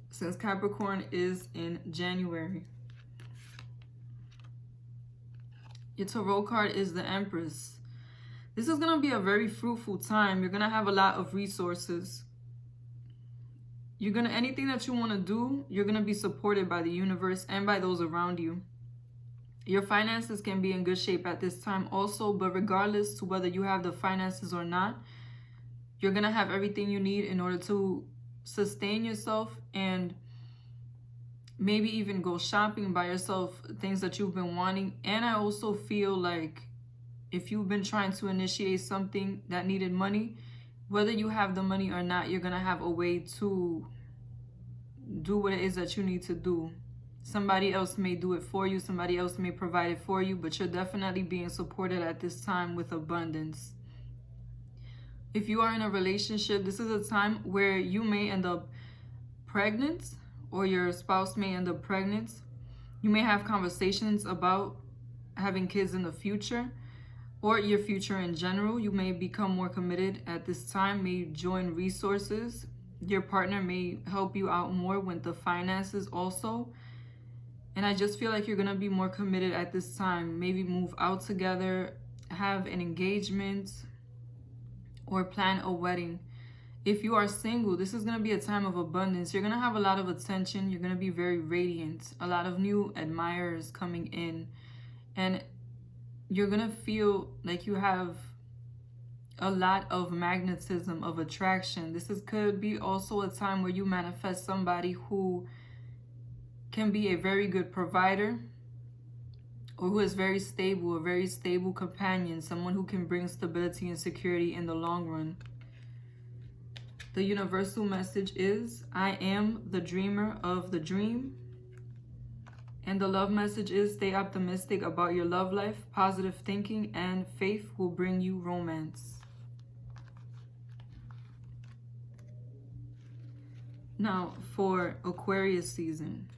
since Capricorn is in January. Your tarot card is the Empress. This is going to be a very fruitful time. You're going to have a lot of resources. Anything that you want to do, you're going to be supported by the universe and by those around you. Your finances can be in good shape at this time also, but regardless to whether you have the finances or not, you're going to have everything you need in order to sustain yourself and maybe even go shopping by yourself, things that you've been wanting. And I also feel like if you've been trying to initiate something that needed money, whether you have the money or not, you're going to have a way to do what it is that you need to do. Somebody else may do it for you. Somebody else may provide it for you, but you're definitely being supported at this time with abundance. If you are in a relationship, this is a time where you may end up pregnant, or your spouse may end up pregnant. You may have conversations about having kids in the future, or your future in general. You may become more committed at this time, may join resources. Your partner may help you out more with the finances also. And I just feel like you're going to be more committed at this time. Maybe move out together, have an engagement, or plan a wedding. If you are single, this is going to be a time of abundance. You're going to have a lot of attention. You're going to be very radiant. A lot of new admirers coming in. And you're going to feel like you have a lot of magnetism, of attraction. Could be also a time where you manifest somebody who can be a very good provider, or who is very stable, a very stable companion, someone who can bring stability and security in the long run. The universal message is, I am the dreamer of the dream. And the love message is, stay optimistic about your love life. Positive thinking and faith will bring you romance. Now, for Aquarius season.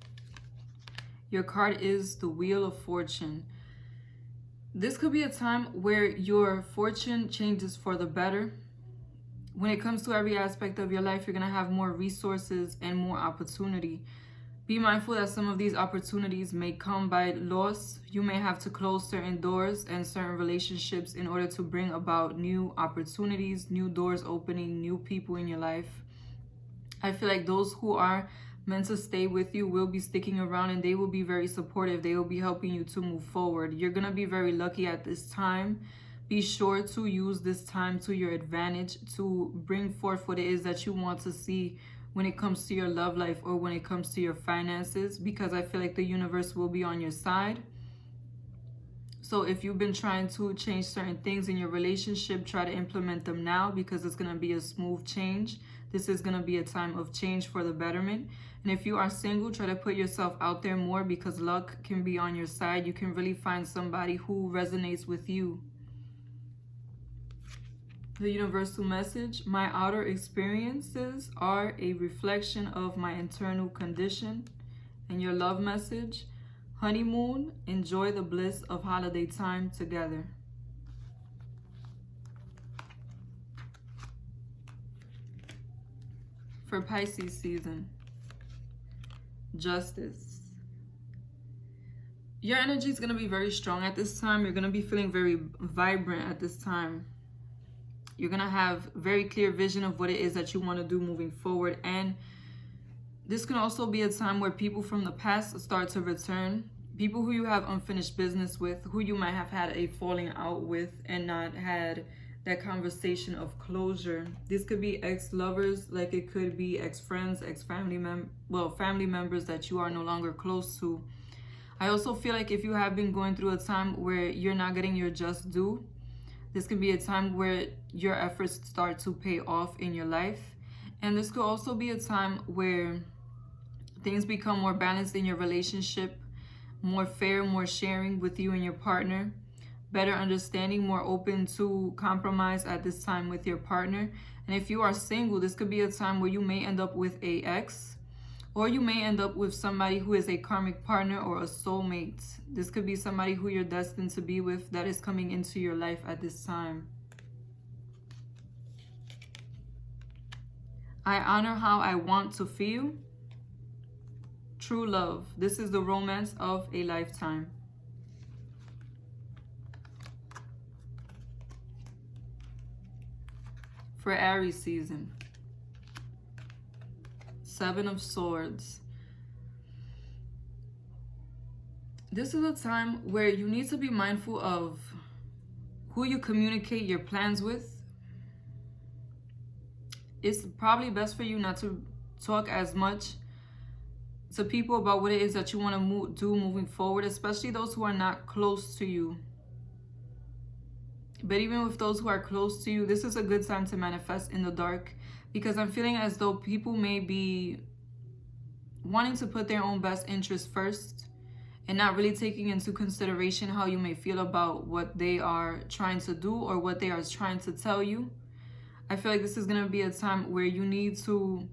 Your card is the Wheel of Fortune. This could be a time where your fortune changes for the better. When it comes to every aspect of your life, you're going to have more resources and more opportunity. Be mindful that some of these opportunities may come by loss. You may have to close certain doors and certain relationships in order to bring about new opportunities, new doors opening, new people in your life. I feel like those who are meant to stay with you will be sticking around, and they will be very supportive. They will be helping you to move forward. You're going to be very lucky at this time. Be sure to use this time to your advantage to bring forth what it is that you want to see when it comes to your love life or when it comes to your finances, because I feel like the universe will be on your side. So if you've been trying to change certain things in your relationship, try to implement them now, because it's going to be a smooth change. This is going to be a time of change for the betterment. And if you are single, try to put yourself out there more, because luck can be on your side. You can really find somebody who resonates with you. The universal message, my outer experiences are a reflection of my internal condition. And your love message, honeymoon. Enjoy the bliss of holiday time together. For Pisces season, Justice. Your energy is going to be very strong at this time. You're going to be feeling very vibrant at this time. You're going to have very clear vision of what it is that you want to do moving forward. And this can also be a time where people from the past start to return. People who you have unfinished business with, who you might have had a falling out with and not had that conversation of closure. This could be ex-lovers, like it could be ex-friends, ex-family family members that you are no longer close to. I also feel like if you have been going through a time where you're not getting your just due, this could be a time where your efforts start to pay off in your life. And this could also be a time where things become more balanced in your relationship, more fair, more sharing with you and your partner, better understanding, more open to compromise at this time with your partner. And if you are single, this could be a time where you may end up with an ex, or you may end up with somebody who is a karmic partner or a soulmate. This could be somebody who you're destined to be with that is coming into your life at this time. I honor how I want to feel. True love. This is the romance of a lifetime. For Aries season, Seven of Swords. This is a time where you need to be mindful of who you communicate your plans with. It's probably best for you not to talk as much to people about what it is that you want to do moving forward, especially those who are not close to you. But even with those who are close to you, this is a good time to manifest in the dark, because I'm feeling as though people may be wanting to put their own best interests first and not really taking into consideration how you may feel about what they are trying to do or what they are trying to tell you. I feel like this is going to be a time where you need to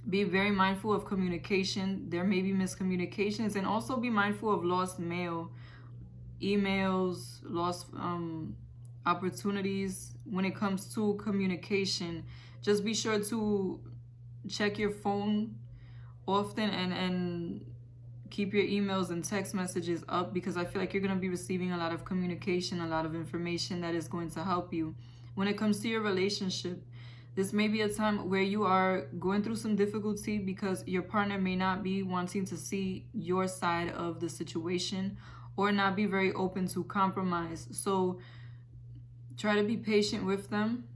be very mindful of communication. There may be miscommunications, and also be mindful of lost mail, emails, lost opportunities when it comes to communication. Just be sure to check your phone often and keep your emails and text messages up, because I feel like you're going to be receiving a lot of communication, a lot of information that is going to help you. When it comes to your relationship, this may be a time where you are going through some difficulty because your partner may not be wanting to see your side of the situation or not be very open to compromise. So try to be patient with them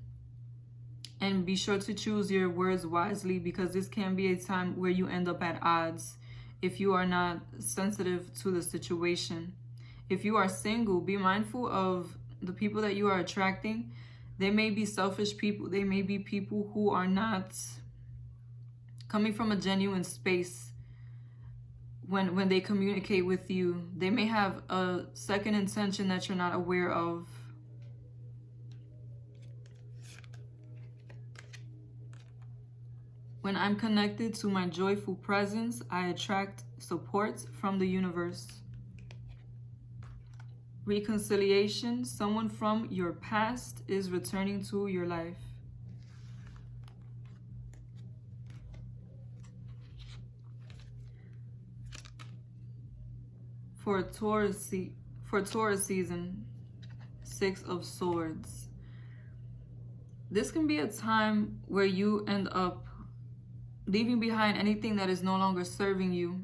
and be sure to choose your words wisely, because this can be a time where you end up at odds if you are not sensitive to the situation. If you are single, be mindful of the people that you are attracting. They may be selfish people. They may be people who are not coming from a genuine space when they communicate with you. They may have a second intention that you're not aware of. When I'm connected to my joyful presence, I attract support from the universe. Reconciliation. Someone from your past is returning to your life. For Taurus season, Six of Swords. This can be a time where you end up leaving behind anything that is no longer serving you.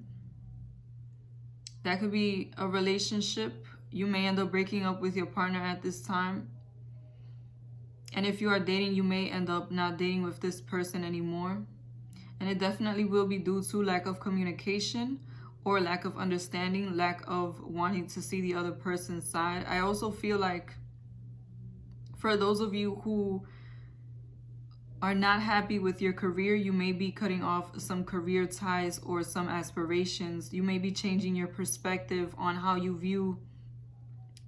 That could be a relationship. You may end up breaking up with your partner at this time. And if you are dating, you may end up not dating with this person anymore. And it definitely will be due to lack of communication or lack of understanding, lack of wanting to see the other person's side. I also feel like for those of you who are not happy with your career, you may be cutting off some career ties or some aspirations. You may be changing your perspective on how you view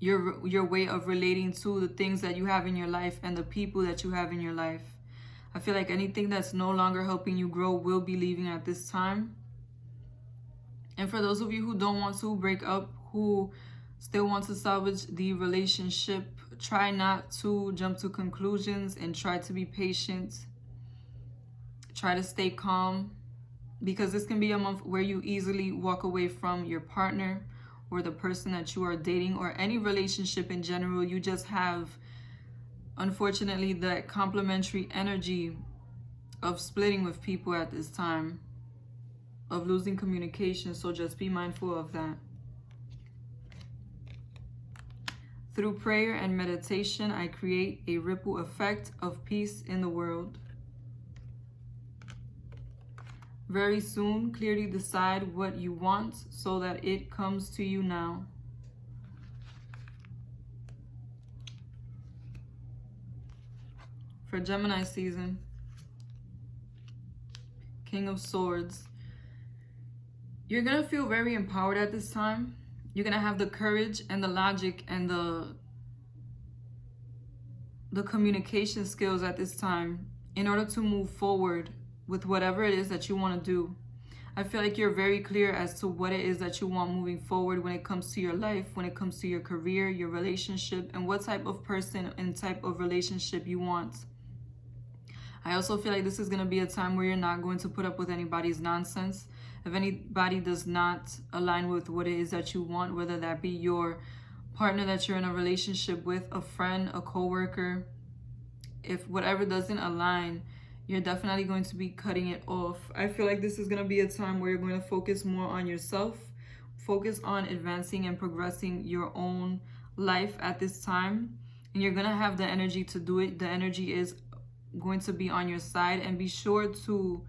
your way of relating to the things that you have in your life and the people that you have in your life. I feel like anything that's no longer helping you grow will be leaving at this time. And for those of you who don't want to break up, who still want to salvage the relationship, try not to jump to conclusions and try to be patient. Try to stay calm, because this can be a month where you easily walk away from your partner or the person that you are dating, or any relationship in general. You just have, unfortunately, that complementary energy of splitting with people at this time, of losing communication. So just be mindful of that. Through prayer and meditation, I create a ripple effect of peace in the world. Very soon, clearly decide what you want so that it comes to you now. For Gemini season, King of Swords. You're going to feel very empowered at this time. You're going to have the courage and the logic and the communication skills at this time in order to move forward with whatever it is that you want to do. I feel like you're very clear as to what it is that you want moving forward when it comes to your life, when it comes to your career, your relationship, and what type of person and type of relationship you want. I also feel like this is going to be a time where you're not going to put up with anybody's nonsense. If anybody does not align with what it is that you want, whether that be your partner that you're in a relationship with, a friend, a coworker, if whatever doesn't align, you're definitely going to be cutting it off. I feel like this is going to be a time where you're going to focus more on yourself, focus on advancing and progressing your own life at this time, and you're going to have the energy to do it. The energy is going to be on your side, and be sure to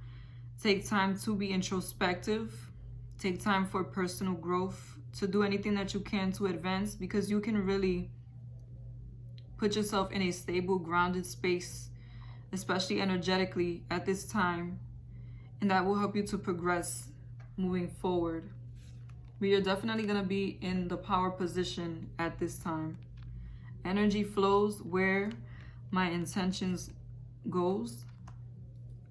take time to be introspective, take time for personal growth, to do anything that you can to advance, because you can really put yourself in a stable, grounded space, especially energetically at this time, and that will help you to progress moving forward. But you're definitely going to be in the power position at this time. Energy flows where my intentions goes.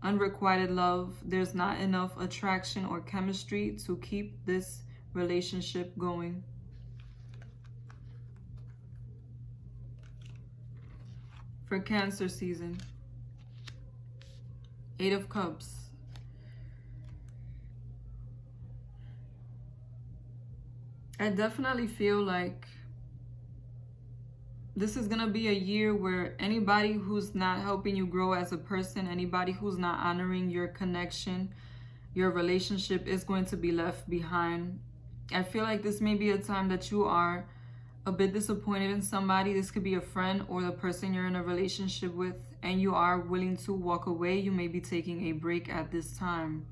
Unrequited love. There's not enough attraction or chemistry to keep this relationship going. For Cancer season, 8 of Cups. I definitely feel like this is going to be a year where anybody who's not helping you grow as a person, anybody who's not honoring your connection, your relationship, is going to be left behind. I feel like this may be a time that you are a bit disappointed in somebody. This could be a friend or the person you're in a relationship with, and you are willing to walk away. You may be taking a break at this time.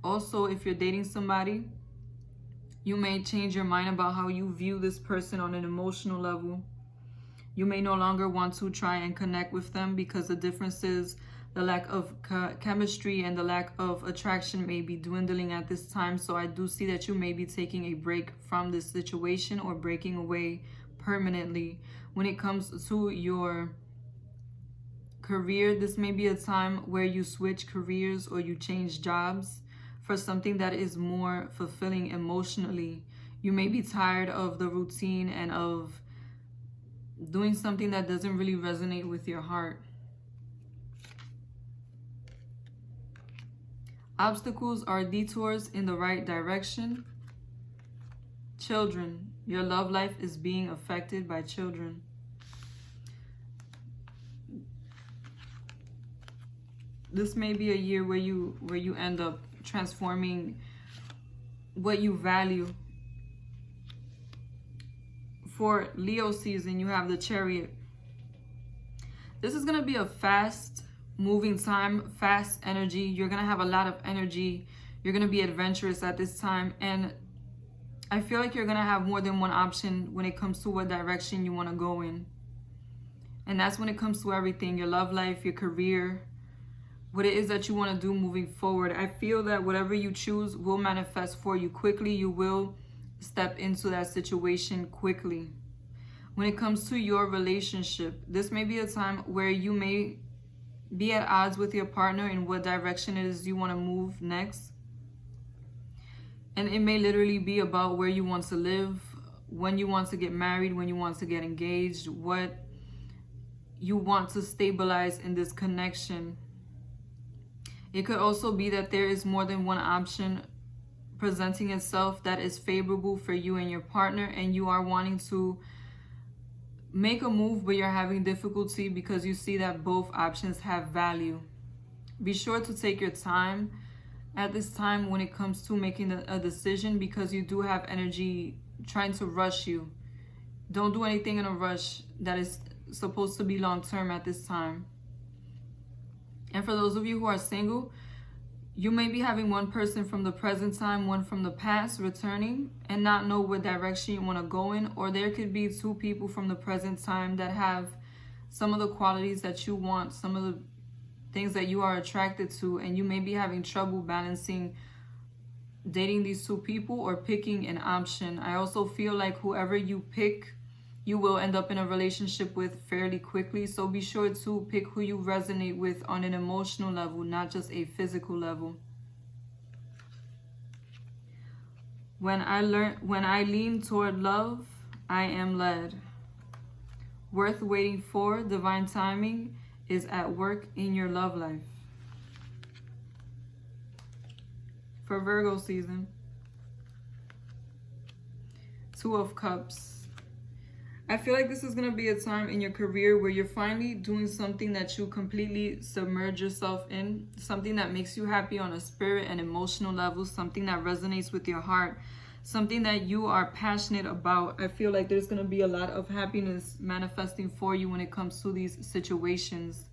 Also, if you're dating somebody, you may change your mind about how you view this person on an emotional level. You may no longer want to try and connect with them because the differences, the lack of chemistry and the lack of attraction may be dwindling at this time. So I do see that you may be taking a break from this situation or breaking away permanently. When it comes to your career, this may be a time where you switch careers or you change jobs for something that is more fulfilling emotionally. You may be tired of the routine and of doing something that doesn't really resonate with your heart. Obstacles are detours in the right direction. Children, your love life is being affected by children. This may be a year where you end up transforming what you value. For Leo season, you have the Chariot. This is going to be a fast moving time, fast energy. You're going to have a lot of energy. You're going to be adventurous at this time, and I feel like you're going to have more than one option when it comes to what direction you want to go in. And that's when it comes to everything, your love life, your career, what it is that you want to do moving forward. I feel that whatever you choose will manifest for you quickly. You will step into that situation quickly. When it comes to your relationship, this may be a time where you may be at odds with your partner in what direction it is you want to move next. And it may literally be about where you want to live, when you want to get married, when you want to get engaged, what you want to stabilize in this connection. It could also be that there is more than one option presenting itself that is favorable for you and your partner, and you are wanting to make a move, but you're having difficulty because you see that both options have value. Be sure to take your time at this time when it comes to making a decision, because you do have energy trying to rush you. Don't do anything in a rush that is supposed to be long-term at this time. And for those of you who are single, you may be having one person from the present time, one from the past returning, and not know what direction you want to go in. Or there could be two people from the present time that have some of the qualities that you want, some of the things that you are attracted to, and you may be having trouble balancing dating these two people or picking an option. I also feel like whoever you pick, you will end up in a relationship with fairly quickly. So be sure to pick who you resonate with on an emotional level, not just a physical level. When I lean toward love, I am led. Worth waiting for, divine timing is at work in your love life. For Virgo season. Two of Cups. I feel like this is going to be a time in your career where you're finally doing something that you completely submerge yourself in, something that makes you happy on a spirit and emotional level, something that resonates with your heart, something that you are passionate about. I feel like there's going to be a lot of happiness manifesting for you when it comes to these situations.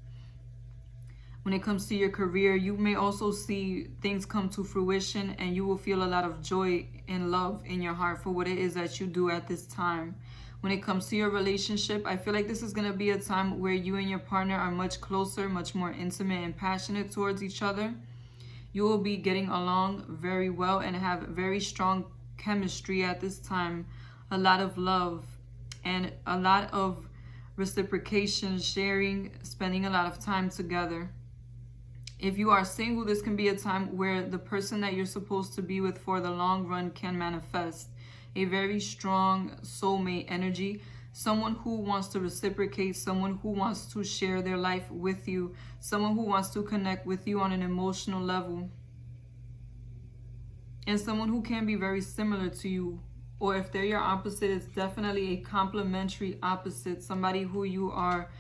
When it comes to your career, you may also see things come to fruition, and you will feel a lot of joy and love in your heart for what it is that you do at this time. When it comes to your relationship, I feel like this is going to be a time where you and your partner are much closer, much more intimate and passionate towards each other. You will be getting along very well and have very strong chemistry at this time. A lot of love and a lot of reciprocation, sharing, spending a lot of time together. If you are single, this can be a time where the person that you're supposed to be with for the long run can manifest. A very strong soulmate energy, someone who wants to reciprocate, someone who wants to share their life with you, someone who wants to connect with you on an emotional level, and someone who can be very similar to you. Or if they're your opposite, it's definitely a complementary opposite. Somebody who you are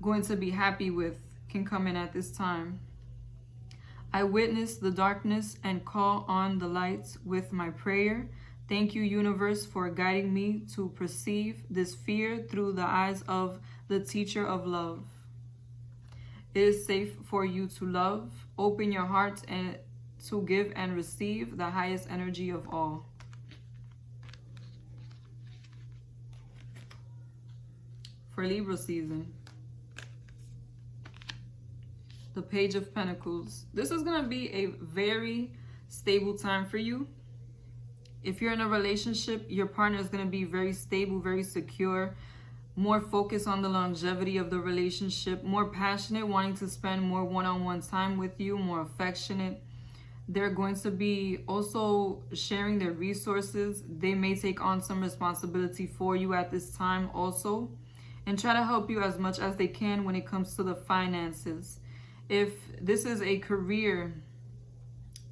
going to be happy with can come in at this time. I witness the darkness and call on the lights with my prayer. Thank you, universe, for guiding me to perceive this fear through the eyes of the teacher of love. It is safe for you to love. Open your heart and to give and receive the highest energy of all. For Libra season. The Page of Pentacles. This is going to be a very stable time for you. If you're in a relationship, your partner is going to be very stable, very secure, more focused on the longevity of the relationship, more passionate, wanting to spend more one-on-one time with you, more affectionate. They're going to be also sharing their resources. They may take on some responsibility for you at this time also, and try to help you as much as they can when it comes to the finances. If this is a career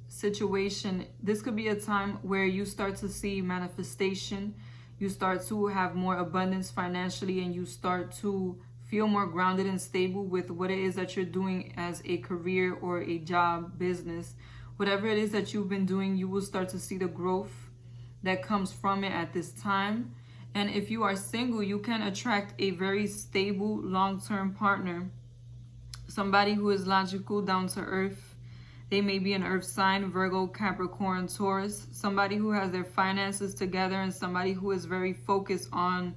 situation, this could be a time where you start to see manifestation, you start to have more abundance financially, and you start to feel more grounded and stable with what it is that you're doing as a career or a job, business. Whatever it is that you've been doing, you will start to see the growth that comes from it at this time. And if you are single, you can attract a very stable, long-term partner. Somebody who is logical, down to earth. They may be an earth sign, Virgo, Capricorn, Taurus. Somebody who has their finances together, and somebody who is very focused on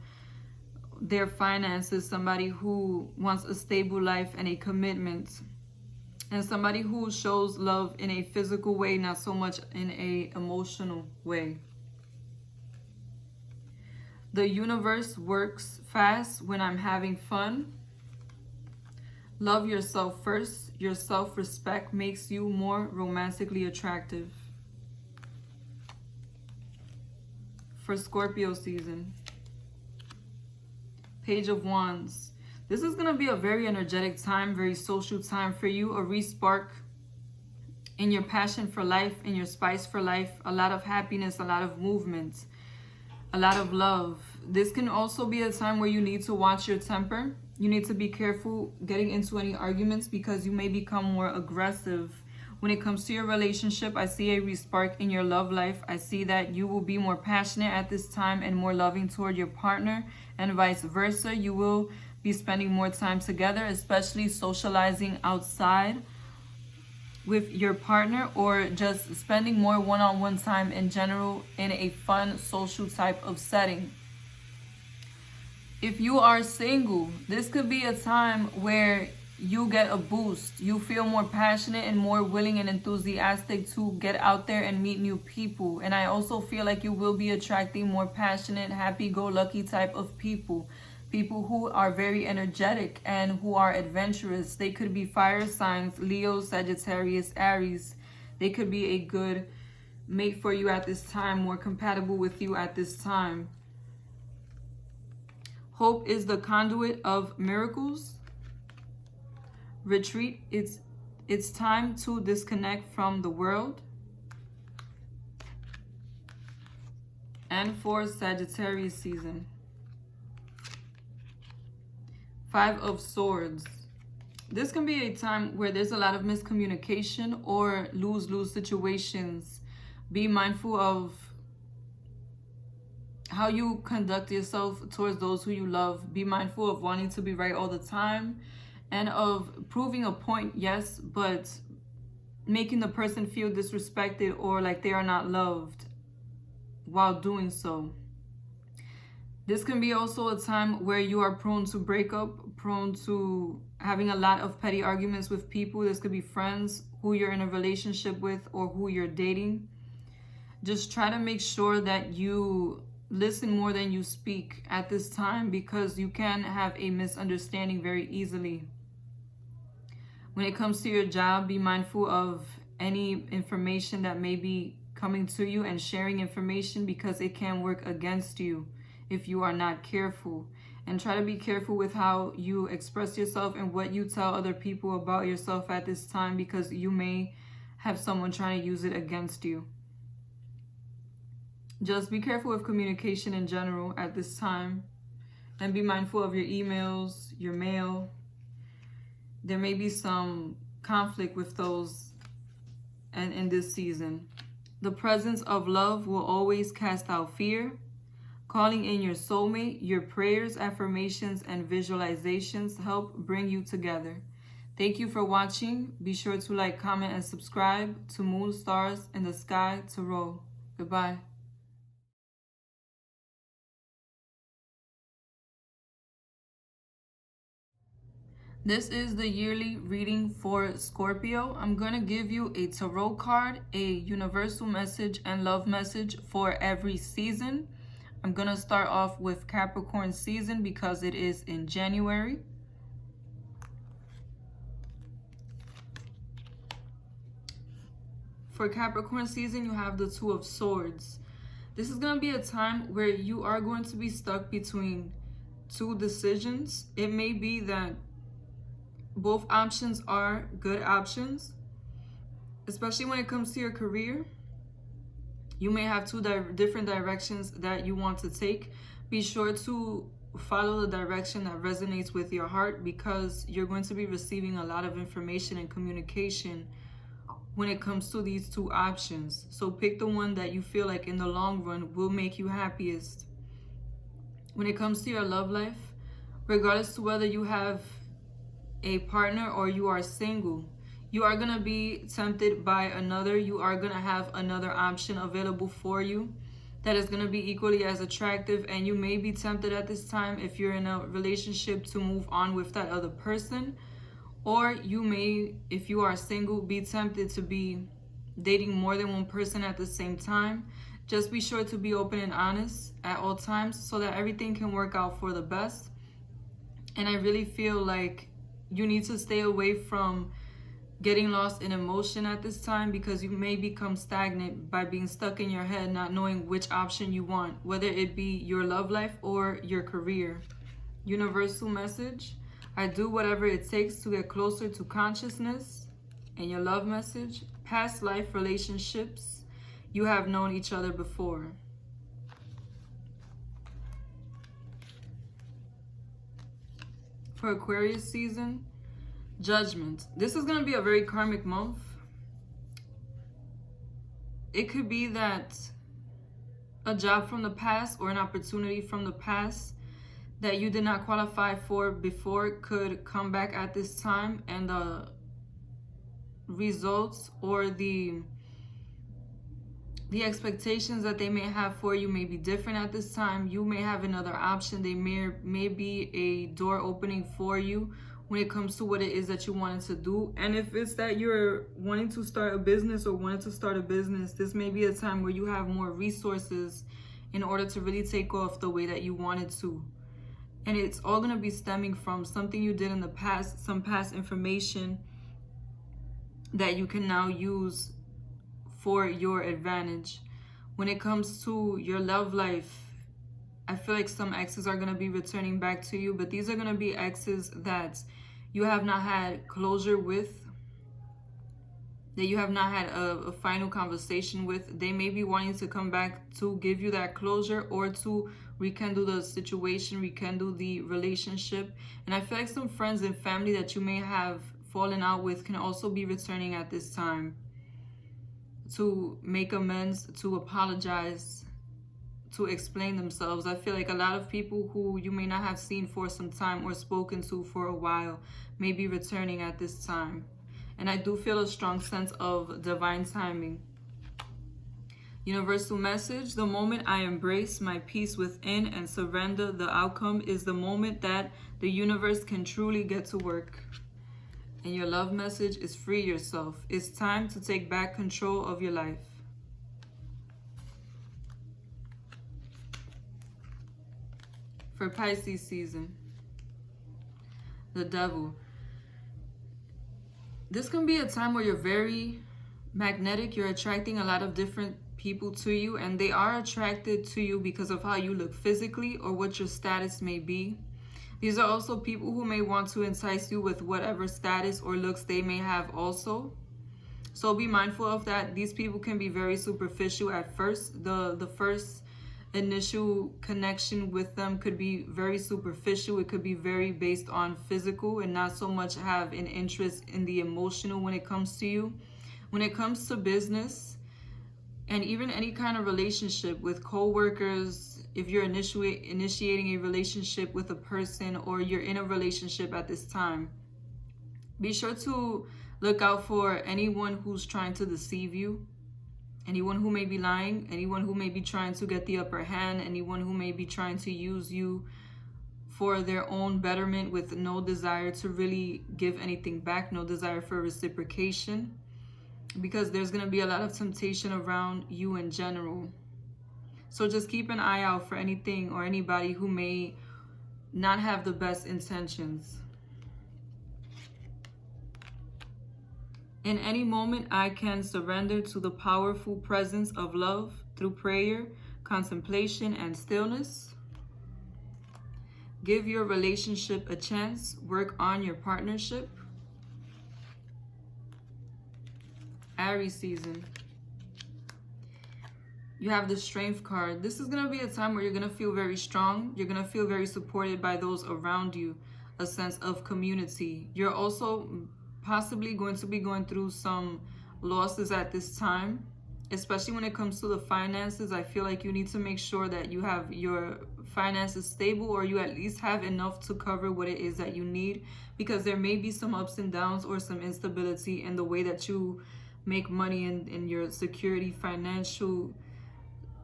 their finances. Somebody who wants a stable life and a commitment. And somebody who shows love in a physical way, not so much in a emotional way. The universe works fast when I'm having fun. Love yourself first. Your self-respect makes you more romantically attractive. For Scorpio season. Page of Wands. This is going to be a very energetic time, very social time for you. A re-spark in your passion for life, in your spice for life. A lot of happiness, a lot of movement, a lot of love. This can also be a time where you need to watch your temper. You need to be careful getting into any arguments because you may become more aggressive. When it comes to your relationship, I see a re-spark in your love life. I see that you will be more passionate at this time and more loving toward your partner, and vice versa. You will be spending more time together, especially socializing outside with your partner, or just spending more one-on-one time in general in a fun social type of setting. If you are single, this could be a time where you get a boost. You feel more passionate and more willing and enthusiastic to get out there and meet new people. And I also feel like you will be attracting more passionate, happy-go-lucky type of people. People who are very energetic and who are adventurous. They could be fire signs, Leo, Sagittarius, Aries. They could be a good mate for you at this time, more compatible with you at this time. Hope is the conduit of miracles. Retreat, it's time to disconnect from the world. And for Sagittarius season. 5 of Swords. This can be a time where there's a lot of miscommunication or lose-lose situations. Be mindful of how you conduct yourself towards those who you love. Be mindful of wanting to be right all the time and of proving a point, yes, but making the person feel disrespected or like they are not loved while doing so. This can be also a time where you are prone to breakup, prone to having a lot of petty arguments with people. This could be friends who you're in a relationship with or who you're dating. Just try to make sure that you listen more than you speak at this time, because you can have a misunderstanding very easily. When it comes to your job, be mindful of any information that may be coming to you and sharing information, because it can work against you if you are not careful. And try to be careful with how you express yourself and what you tell other people about yourself at this time, because you may have someone trying to use it against you. Just be careful with communication in general at this time, and be mindful of your emails, your mail. There may be some conflict with those and in this season. The presence of love will always cast out fear. Calling in your soulmate, your prayers, affirmations, and visualizations help bring you together. Thank you for watching. Be sure to like, comment, and subscribe to Moon Stars in the Sky Tarot. Goodbye. This is the yearly reading for Scorpio. I'm going to give you a tarot card, a universal message and love message for every season. I'm going to start off with Capricorn season because it is in January. For Capricorn season, you have the Two of Swords. This is going to be a time where you are going to be stuck between two decisions. It may be that both options are good options, especially when it comes to your career. You may have two different directions that you want to take. Be sure to follow the direction that resonates with your heart, because you're going to be receiving a lot of information and communication when it comes to these two options. So pick the one that you feel like in the long run will make you happiest. When it comes to your love life, regardless to whether you have a partner or you are single, you are going to be tempted by another. You are going to have another option available for you that is going to be equally as attractive, and you may be tempted at this time, if you're in a relationship, to move on with that other person. Or you may, if you are single, be tempted to be dating more than one person at the same time. Just be sure to be open and honest at all times so that everything can work out for the best. And I really feel like You need to stay away from getting lost in emotion at this time, because you may become stagnant by being stuck in your head, not knowing which option you want, whether it be your love life or your career. Universal message: I do whatever it takes to get closer to consciousness. And your love message: past life relationships, you have known each other before. For Aquarius season, Judgment. This is going to be a very karmic month. It could be that a job from the past or an opportunity from the past that you did not qualify for before could come back at this time, and the results or the expectations that they may have for you may be different at this time. You may have another option. They may be a door opening for you when it comes to what it is that you wanted to do. And if it's that you're wanting to start a business or wanted to start a business, this may be a time where you have more resources in order to really take off the way that you wanted to. And it's all going to be stemming from something you did in the past, some past information that you can now use for your advantage. When it comes to your love life, I feel like some exes are going to be returning back to you, but these are going to be exes that you have not had closure with, that you have not had a final conversation with. They may be wanting to come back to give you that closure or to rekindle the situation, rekindle the relationship. And I feel like some friends and family that you may have fallen out with can also be returning at this time to make amends, to apologize, to explain themselves. I feel like a lot of people who you may not have seen for some time or spoken to for a while may be returning at this time. And I do feel a strong sense of divine timing. Universal message: the moment I embrace my peace within and surrender the outcome is the moment that the universe can truly get to work. And your love message is: free yourself. It's time to take back control of your life. For Pisces season, the Devil. This can be a time where you're very magnetic. You're attracting a lot of different people to you, and they are attracted to you because of how you look physically or what your status may be. These are also people who may want to entice you with whatever status or looks they may have also. So be mindful of that. These people can be very superficial at first. The first initial connection with them could be very superficial. It could be very based on physical and not so much have an interest in the emotional when it comes to you. When it comes to business and even any kind of relationship with co-workers, if you're initiating a relationship with a person or you're in a relationship at this time, be sure to look out for anyone who's trying to deceive you, anyone who may be lying, anyone who may be trying to get the upper hand, anyone who may be trying to use you for their own betterment with no desire to really give anything back, no desire for reciprocation, because there's going to be a lot of temptation around you in general. So just keep an eye out for anything or anybody who may not have the best intentions. In any moment, I can surrender to the powerful presence of love through prayer, contemplation, and stillness. Give your relationship a chance. Work on your partnership. Aries season. You have the Strength card. This is going to be a time where you're going to feel very strong. You're going to feel very supported by those around you. A sense of community. You're also possibly going to be going through some losses at this time, especially when it comes to the finances. I feel like you need to make sure that you have your finances stable, or you at least have enough to cover what it is that you need, because there may be some ups and downs or some instability in the way that you make money in your security, financial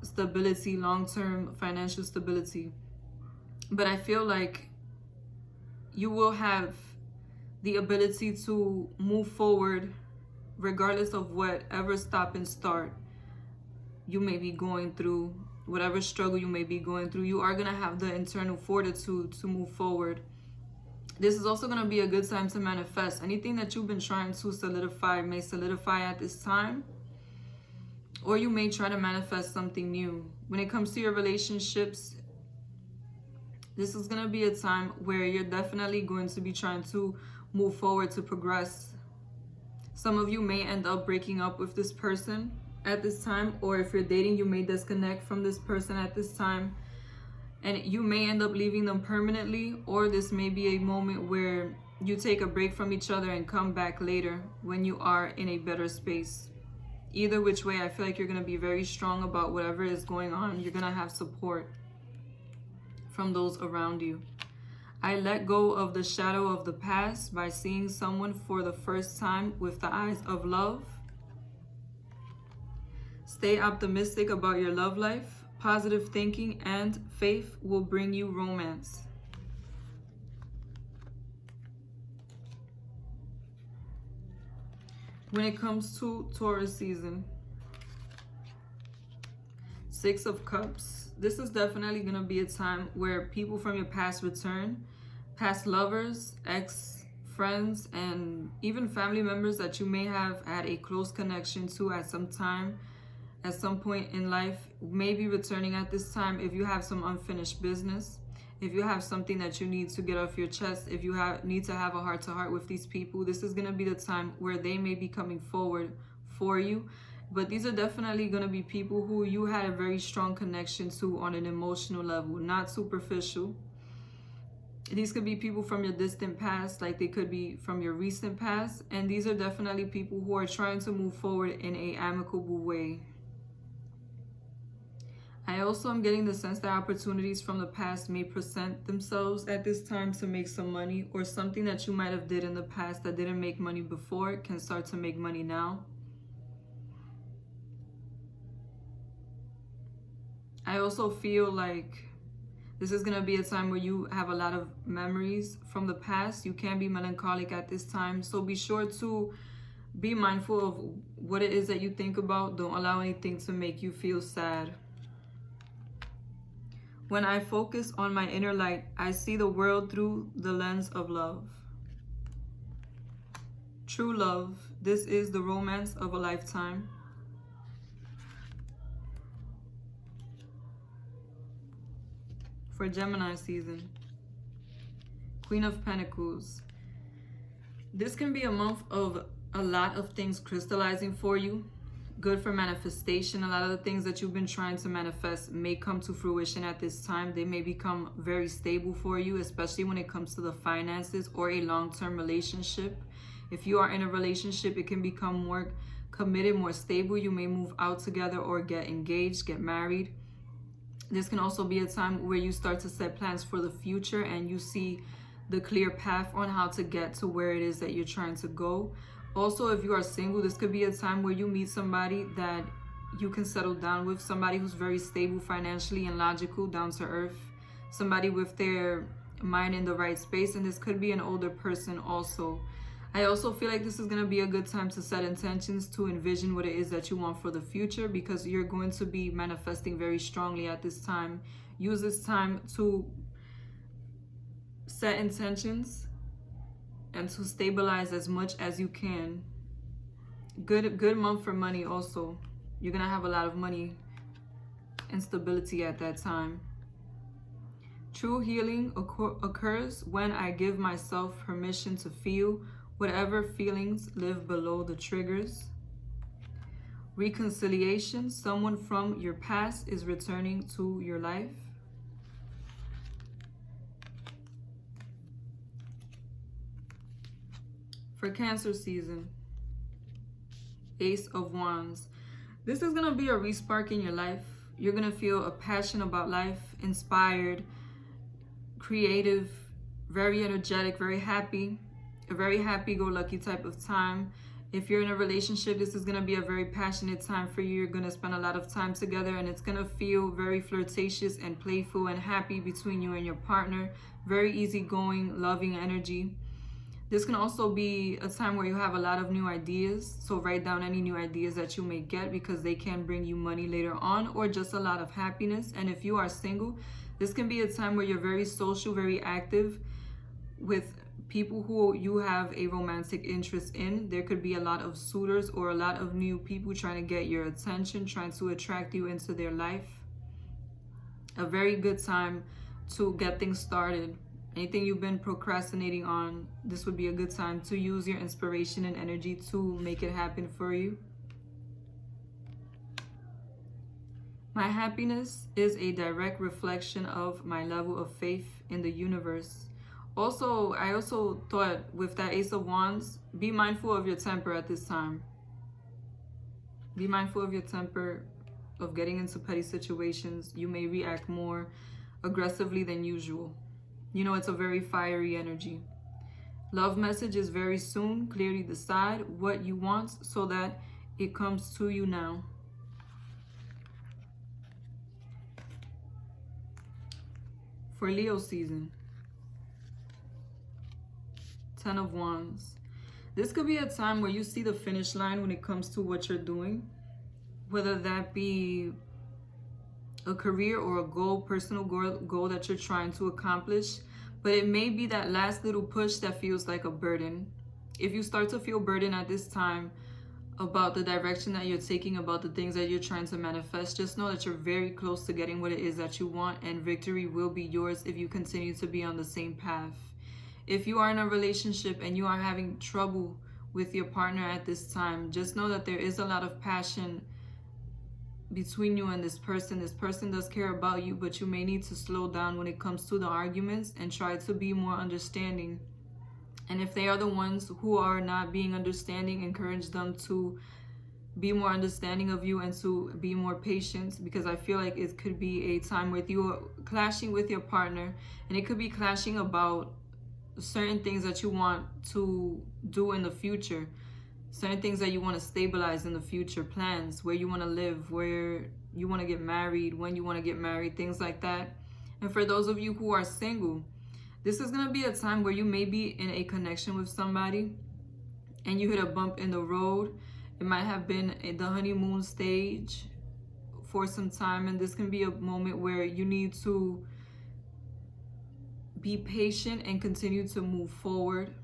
stability, long-term financial stability. But I feel like you will have the ability to move forward regardless of whatever stop and start you may be going through, whatever struggle you may be going through. You are going to have the internal fortitude to move forward. This is also going to be a good time to manifest. Anything that you've been trying to solidify may solidify at this time. Or you may try to manifest something new. When it comes to your relationships, this is going to be a time where you're definitely going to be trying to move forward, to progress. Some of you may end up breaking up with this person at this time, or if you're dating, you may disconnect from this person at this time, and you may end up leaving them permanently, or this may be a moment where you take a break from each other and come back later when you are in a better space. Either which way, I feel like you're going to be very strong about whatever is going on. You're going to have support from those around you. I let go of the shadow of the past by seeing someone for the first time with the eyes of love. Stay optimistic about your love life. Positive thinking and faith will bring you romance. When it comes to Taurus season, Six of Cups. This is definitely going to be a time where people from your past return. Past lovers, ex-friends, and even family members that you may have had a close connection to at some time, at some point in life, may be returning at this time. If you have some unfinished business, if you have something that you need to get off your chest, if you need to have a heart-to-heart with these people, this is going to be the time where they may be coming forward for you. But these are definitely going to be people who you had a very strong connection to on an emotional level, not superficial. These could be people from your distant past, like they could be from your recent past. And these are definitely people who are trying to move forward in an amicable way. I also am getting the sense that opportunities from the past may present themselves at this time to make some money, or something that you might have did in the past that didn't make money before can start to make money now. I also feel like this is going to be a time where you have a lot of memories from the past. You can be melancholic at this time, so be sure to be mindful of what it is that you think about. Don't allow anything to make you feel sad. When I focus on my inner light, I see the world through the lens of love. True love. This is the romance of a lifetime. For Gemini season, Queen of Pentacles. This can be a month of a lot of things crystallizing for you. Good for manifestation. A lot of the things that you've been trying to manifest may come to fruition at this time. They may become very stable for you, especially when it comes to the finances or a long-term relationship. If you are in a relationship, it can become more committed, more stable. You may move out together or get engaged, get married. This can also be a time where you start to set plans for the future and you see the clear path on how to get to where it is that you're trying to go. Also, if you are single, this could be a time where you meet somebody that you can settle down with, somebody who's very stable financially and logical, down to earth, somebody with their mind in the right space, and this could be an older person also. I also feel like this is going to be a good time to set intentions, to envision what it is that you want for the future, because you're going to be manifesting very strongly at this time. Use this time to set intentions and to stabilize as much as you can. Good month for money also. You're going to have a lot of money and stability at that time. True healing occurs when I give myself permission to feel whatever feelings live below the triggers. Reconciliation. Someone from your past is returning to your life. For Cancer season, Ace of Wands. This is going to be a respark in your life. You're going to feel a passion about life, inspired, creative, very energetic, very happy, a very happy-go-lucky type of time. If you're in a relationship, this is going to be a very passionate time for you. You're going to spend a lot of time together, and it's going to feel very flirtatious and playful and happy between you and your partner. Very easygoing, loving energy. This can also be a time where you have a lot of new ideas. So write down any new ideas that you may get, because they can bring you money later on, or just a lot of happiness. And if you are single, this can be a time where you're very social, very active, with people who you have a romantic interest in. There could be a lot of suitors or a lot of new people trying to get your attention, trying to attract you into their life. A very good time to get things started. Anything you've been procrastinating on, this would be a good time to use your inspiration and energy to make it happen for you. My happiness is a direct reflection of my level of faith in the universe. Also, I also thought with that Ace of Wands, be mindful of your temper at this time. Be mindful of your temper, of getting into petty situations. You may react more aggressively than usual. You know, it's a very fiery energy. Love message is very soon. Clearly decide what you want so that it comes to you now. For Leo season, 10 of Wands. This could be a time where you see the finish line when it comes to what you're doing, whether that be a career or a goal, personal goal that you're trying to accomplish. But it may be that last little push that feels like a burden. If you start to feel burdened at this time about the direction that you're taking, about the things that you're trying to manifest, just know that you're very close to getting what it is that you want, and victory will be yours if you continue to be on the same path. If you are in a relationship and you are having trouble with your partner at this time, just know that there is a lot of passion between you and this person. This person does care about you, but you may need to slow down when it comes to the arguments and try to be more understanding. And if they are the ones who are not being understanding, encourage them to be more understanding of you and to be more patient, because I feel like it could be a time with you clashing with your partner, and it could be clashing about certain things that you want to do in the future, certain things that you want to stabilize in the future, plans, where you want to live, where you want to get married, when you want to get married, things like that. And for those of you who are single, this is going to be a time where you may be in a connection with somebody and you hit a bump in the road. It might have been the honeymoon stage for some time, and this can be a moment where you need to be patient and continue to move forward.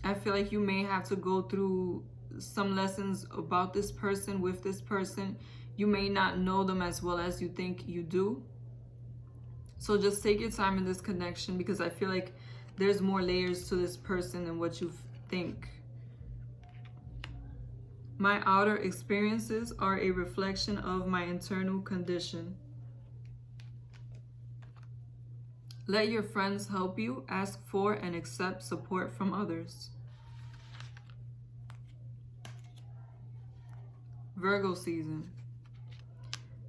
I feel like you may have to go through some lessons about this person, with this person. You may not know them as well as you think you do. So just take your time in this connection, because I feel like there's more layers to this person than what you think. My outer experiences are a reflection of my internal condition. Let your friends help you. Ask for and accept support from others. Virgo season.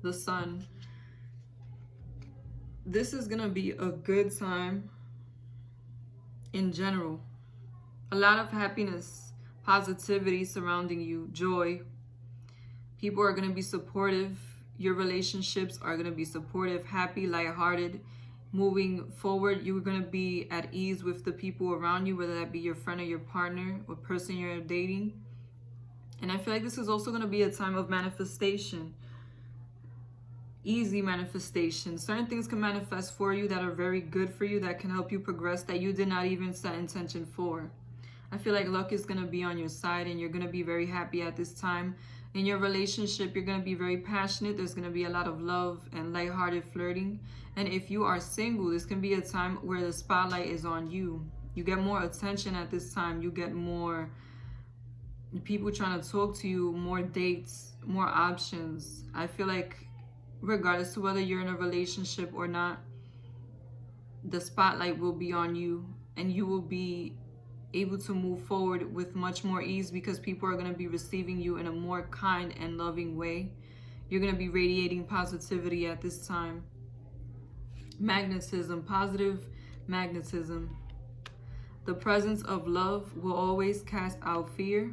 The Sun. This is going to be a good time in general. A lot of happiness, positivity surrounding you, joy. People are going to be supportive. Your relationships are going to be supportive, happy, lighthearted. Moving forward, you're going to be at ease with the people around you, whether that be your friend or your partner or person you're dating. And I feel like this is also going to be a time of manifestation. Easy manifestation. Certain things can manifest for you that are very good for you, that can help you progress, that you did not even set intention for. I feel like luck is going to be on your side, and you're going to be very happy at this time. In your relationship, you're going to be very passionate. There's going to be a lot of love and lighthearted flirting. And if you are single, this can be a time where the spotlight is on you. You get more attention at this time. You get more people trying to talk to you, more dates, more options. I feel like regardless of whether you're in a relationship or not, the spotlight will be on you, and you will be able to move forward with much more ease, because people are going to be receiving you in a more kind and loving way. You're going to be radiating positivity at this time. Magnetism, positive magnetism. The presence of love will always cast out fear.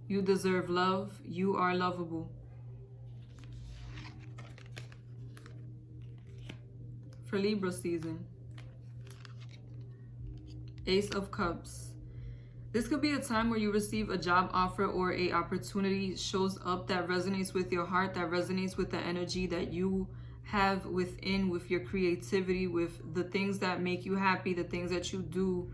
You deserve love. You are lovable. For Libra season, Ace of Cups. This could be a time where you receive a job offer or a opportunity shows up that resonates with your heart, that resonates with the energy that you have within, with your creativity, with the things that make you happy, the things that you do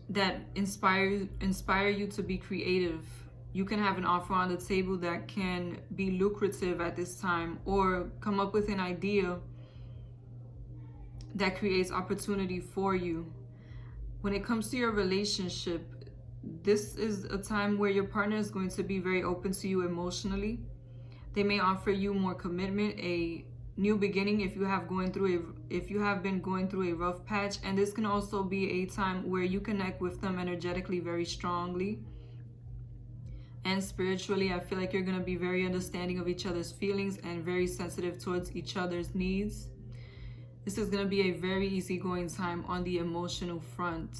that inspire you to be creative. You can have an offer on the table that can be lucrative at this time, or come up with an idea that creates opportunity for you. When it comes to your relationship, this is a time where your partner is going to be very open to you emotionally. They may offer you more commitment, a new beginning if you have been going through a rough patch, and this can also be a time where you connect with them energetically very strongly and spiritually. I feel like you're going to be very understanding of each other's feelings and very sensitive towards each other's needs. This is going to be a very easygoing time on the emotional front.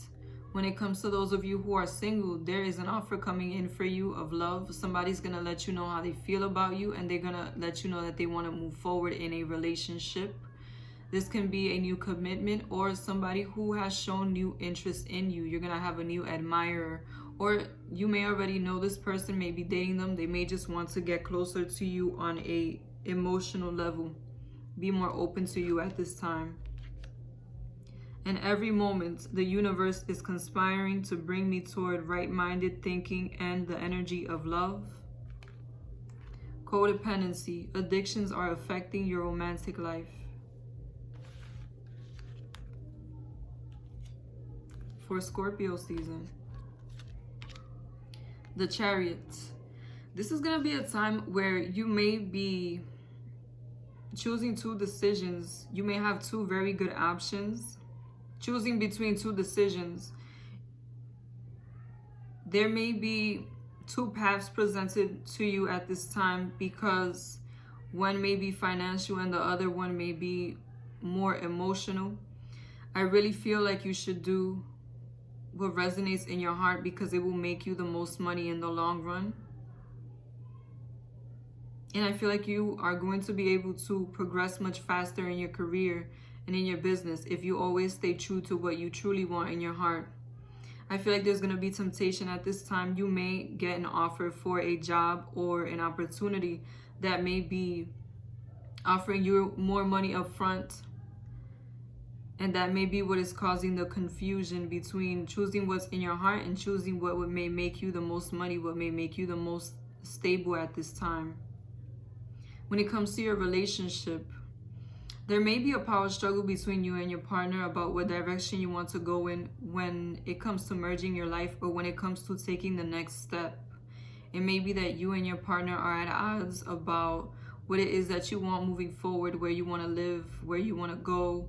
When it comes to those of you who are single, there is an offer coming in for you of love. Somebody's going to let you know how they feel about you, and they're going to let you know that they want to move forward in a relationship. This can be a new commitment, or somebody who has shown new interest in you. You're going to have a new admirer, or you may already know this person, may be dating them. They may just want to get closer to you on a emotional level, be more open to you at this time. And every moment, the universe is conspiring to bring me toward right-minded thinking and the energy of love. Codependency. Addictions are affecting your romantic life. For Scorpio season. The Chariot. This is going to be a time where you may be choosing two decisions. You may have two very good options. Choosing between two decisions. There may be two paths presented to you at this time, because one may be financial and the other one may be more emotional. I really feel like you should do what resonates in your heart, because it will make you the most money in the long run. And I feel like you are going to be able to progress much faster in your career and in your business if you always stay true to what you truly want in your heart. I feel like there's going to be temptation at this time. You may get an offer for a job or an opportunity that may be offering you more money up front. And that may be what is causing the confusion between choosing what's in your heart and choosing what may make you the most money, what may make you the most stable at this time. When it comes to your relationship, there may be a power struggle between you and your partner about what direction you want to go in when it comes to merging your life, or when it comes to taking the next step. It may be that you and your partner are at odds about what it is that you want moving forward, where you want to live, where you want to go,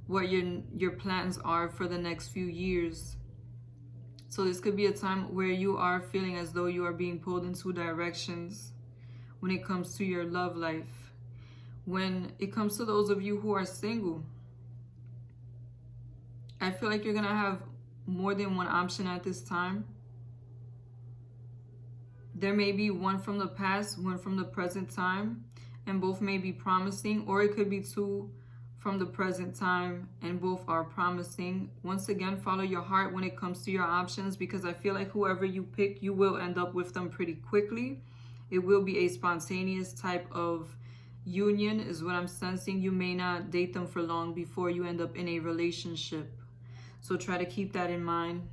what your plans are for the next few years. So this could be a time where you are feeling as though you are being pulled in two directions when it comes to your love life. When it comes to those of you who are single, I feel like you're going to have more than one option at this time. There may be one from the past, one from the present time, and both may be promising, or it could be two from the present time and both are promising. Once again, follow your heart when it comes to your options, because I feel like whoever you pick, you will end up with them pretty quickly. It will be a spontaneous type of union is what I'm sensing. You may not date them for long before you end up in a relationship. So try to keep that in mind.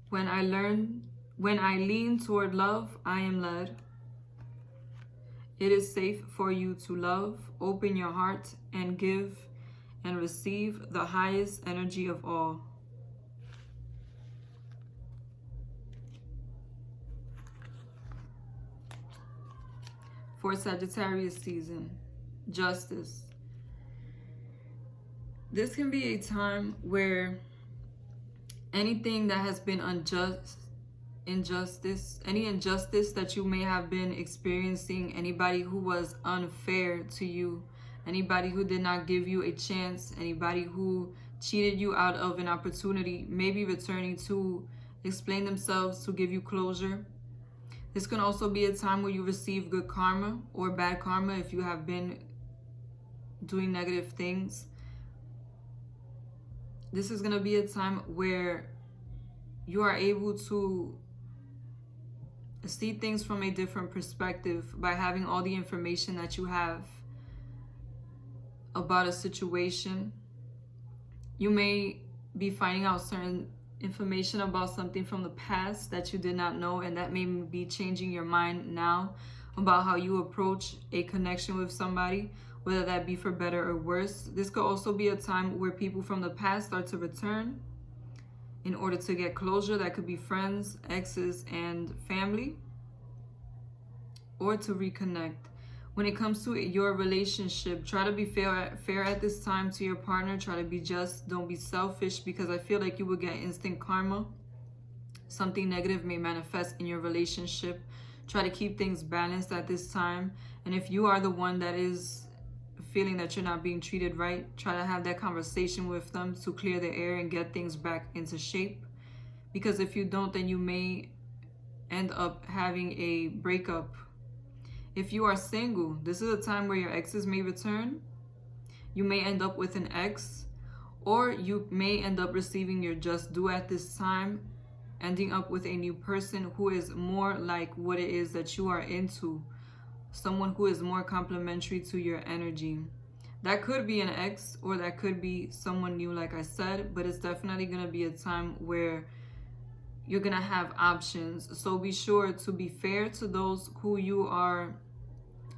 When I lean toward love, I am led. It is safe for you to love. Open your heart and give and receive the highest energy of all. For Sagittarius season, Justice. This can be a time where anything that has been any injustice that you may have been experiencing, anybody who was unfair to you, anybody who did not give you a chance, anybody who cheated you out of an opportunity, may be returning to explain themselves, to give you closure. This can also be a time where you receive good karma or bad karma if you have been doing negative things. This is going to be a time where you are able to see things from a different perspective by having all the information that you have about a situation. You may be finding out certain information about something from the past that you did not know, and that may be changing your mind now about how you approach a connection with somebody, whether that be for better or worse. This could also be a time where people from the past start to return in order to get closure. That could be friends, exes, and family, or to reconnect. When it comes to your relationship, try to be fair at this time to your partner. Try to be just. Don't be selfish, because I feel like you will get instant karma. Something negative may manifest in your relationship. Try to keep things balanced at this time. And if you are the one that is feeling that you're not being treated right, try to have that conversation with them to clear the air and get things back into shape. Because if you don't, then you may end up having a breakup. If you are single, this is a time where your exes may return. You may end up with an ex, or you may end up receiving your just due at this time, ending up with a new person who is more like what it is that you are into. Someone who is more complementary to your energy. That could be an ex, or that could be someone new, like I said, but it's definitely going to be a time where you're going to have options. So be sure to be fair to those who you are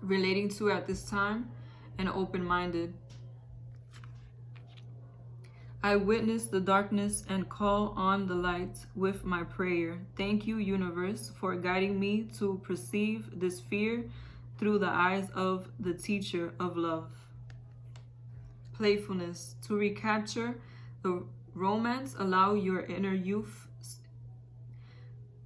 relating to at this time, and open-minded. I witness the darkness and call on the light with my prayer. Thank you, universe, for guiding me to perceive this fear through the eyes of the teacher of love. Playfulness. To recapture the romance, allow your inner youth.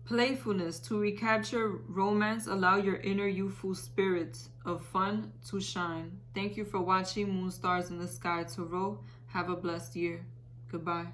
Playfulness. To recapture romance, allow your inner youthful spirit of fun to shine. Thank you for watching Moon Stars in the Sky Tarot. Have a blessed year. Goodbye.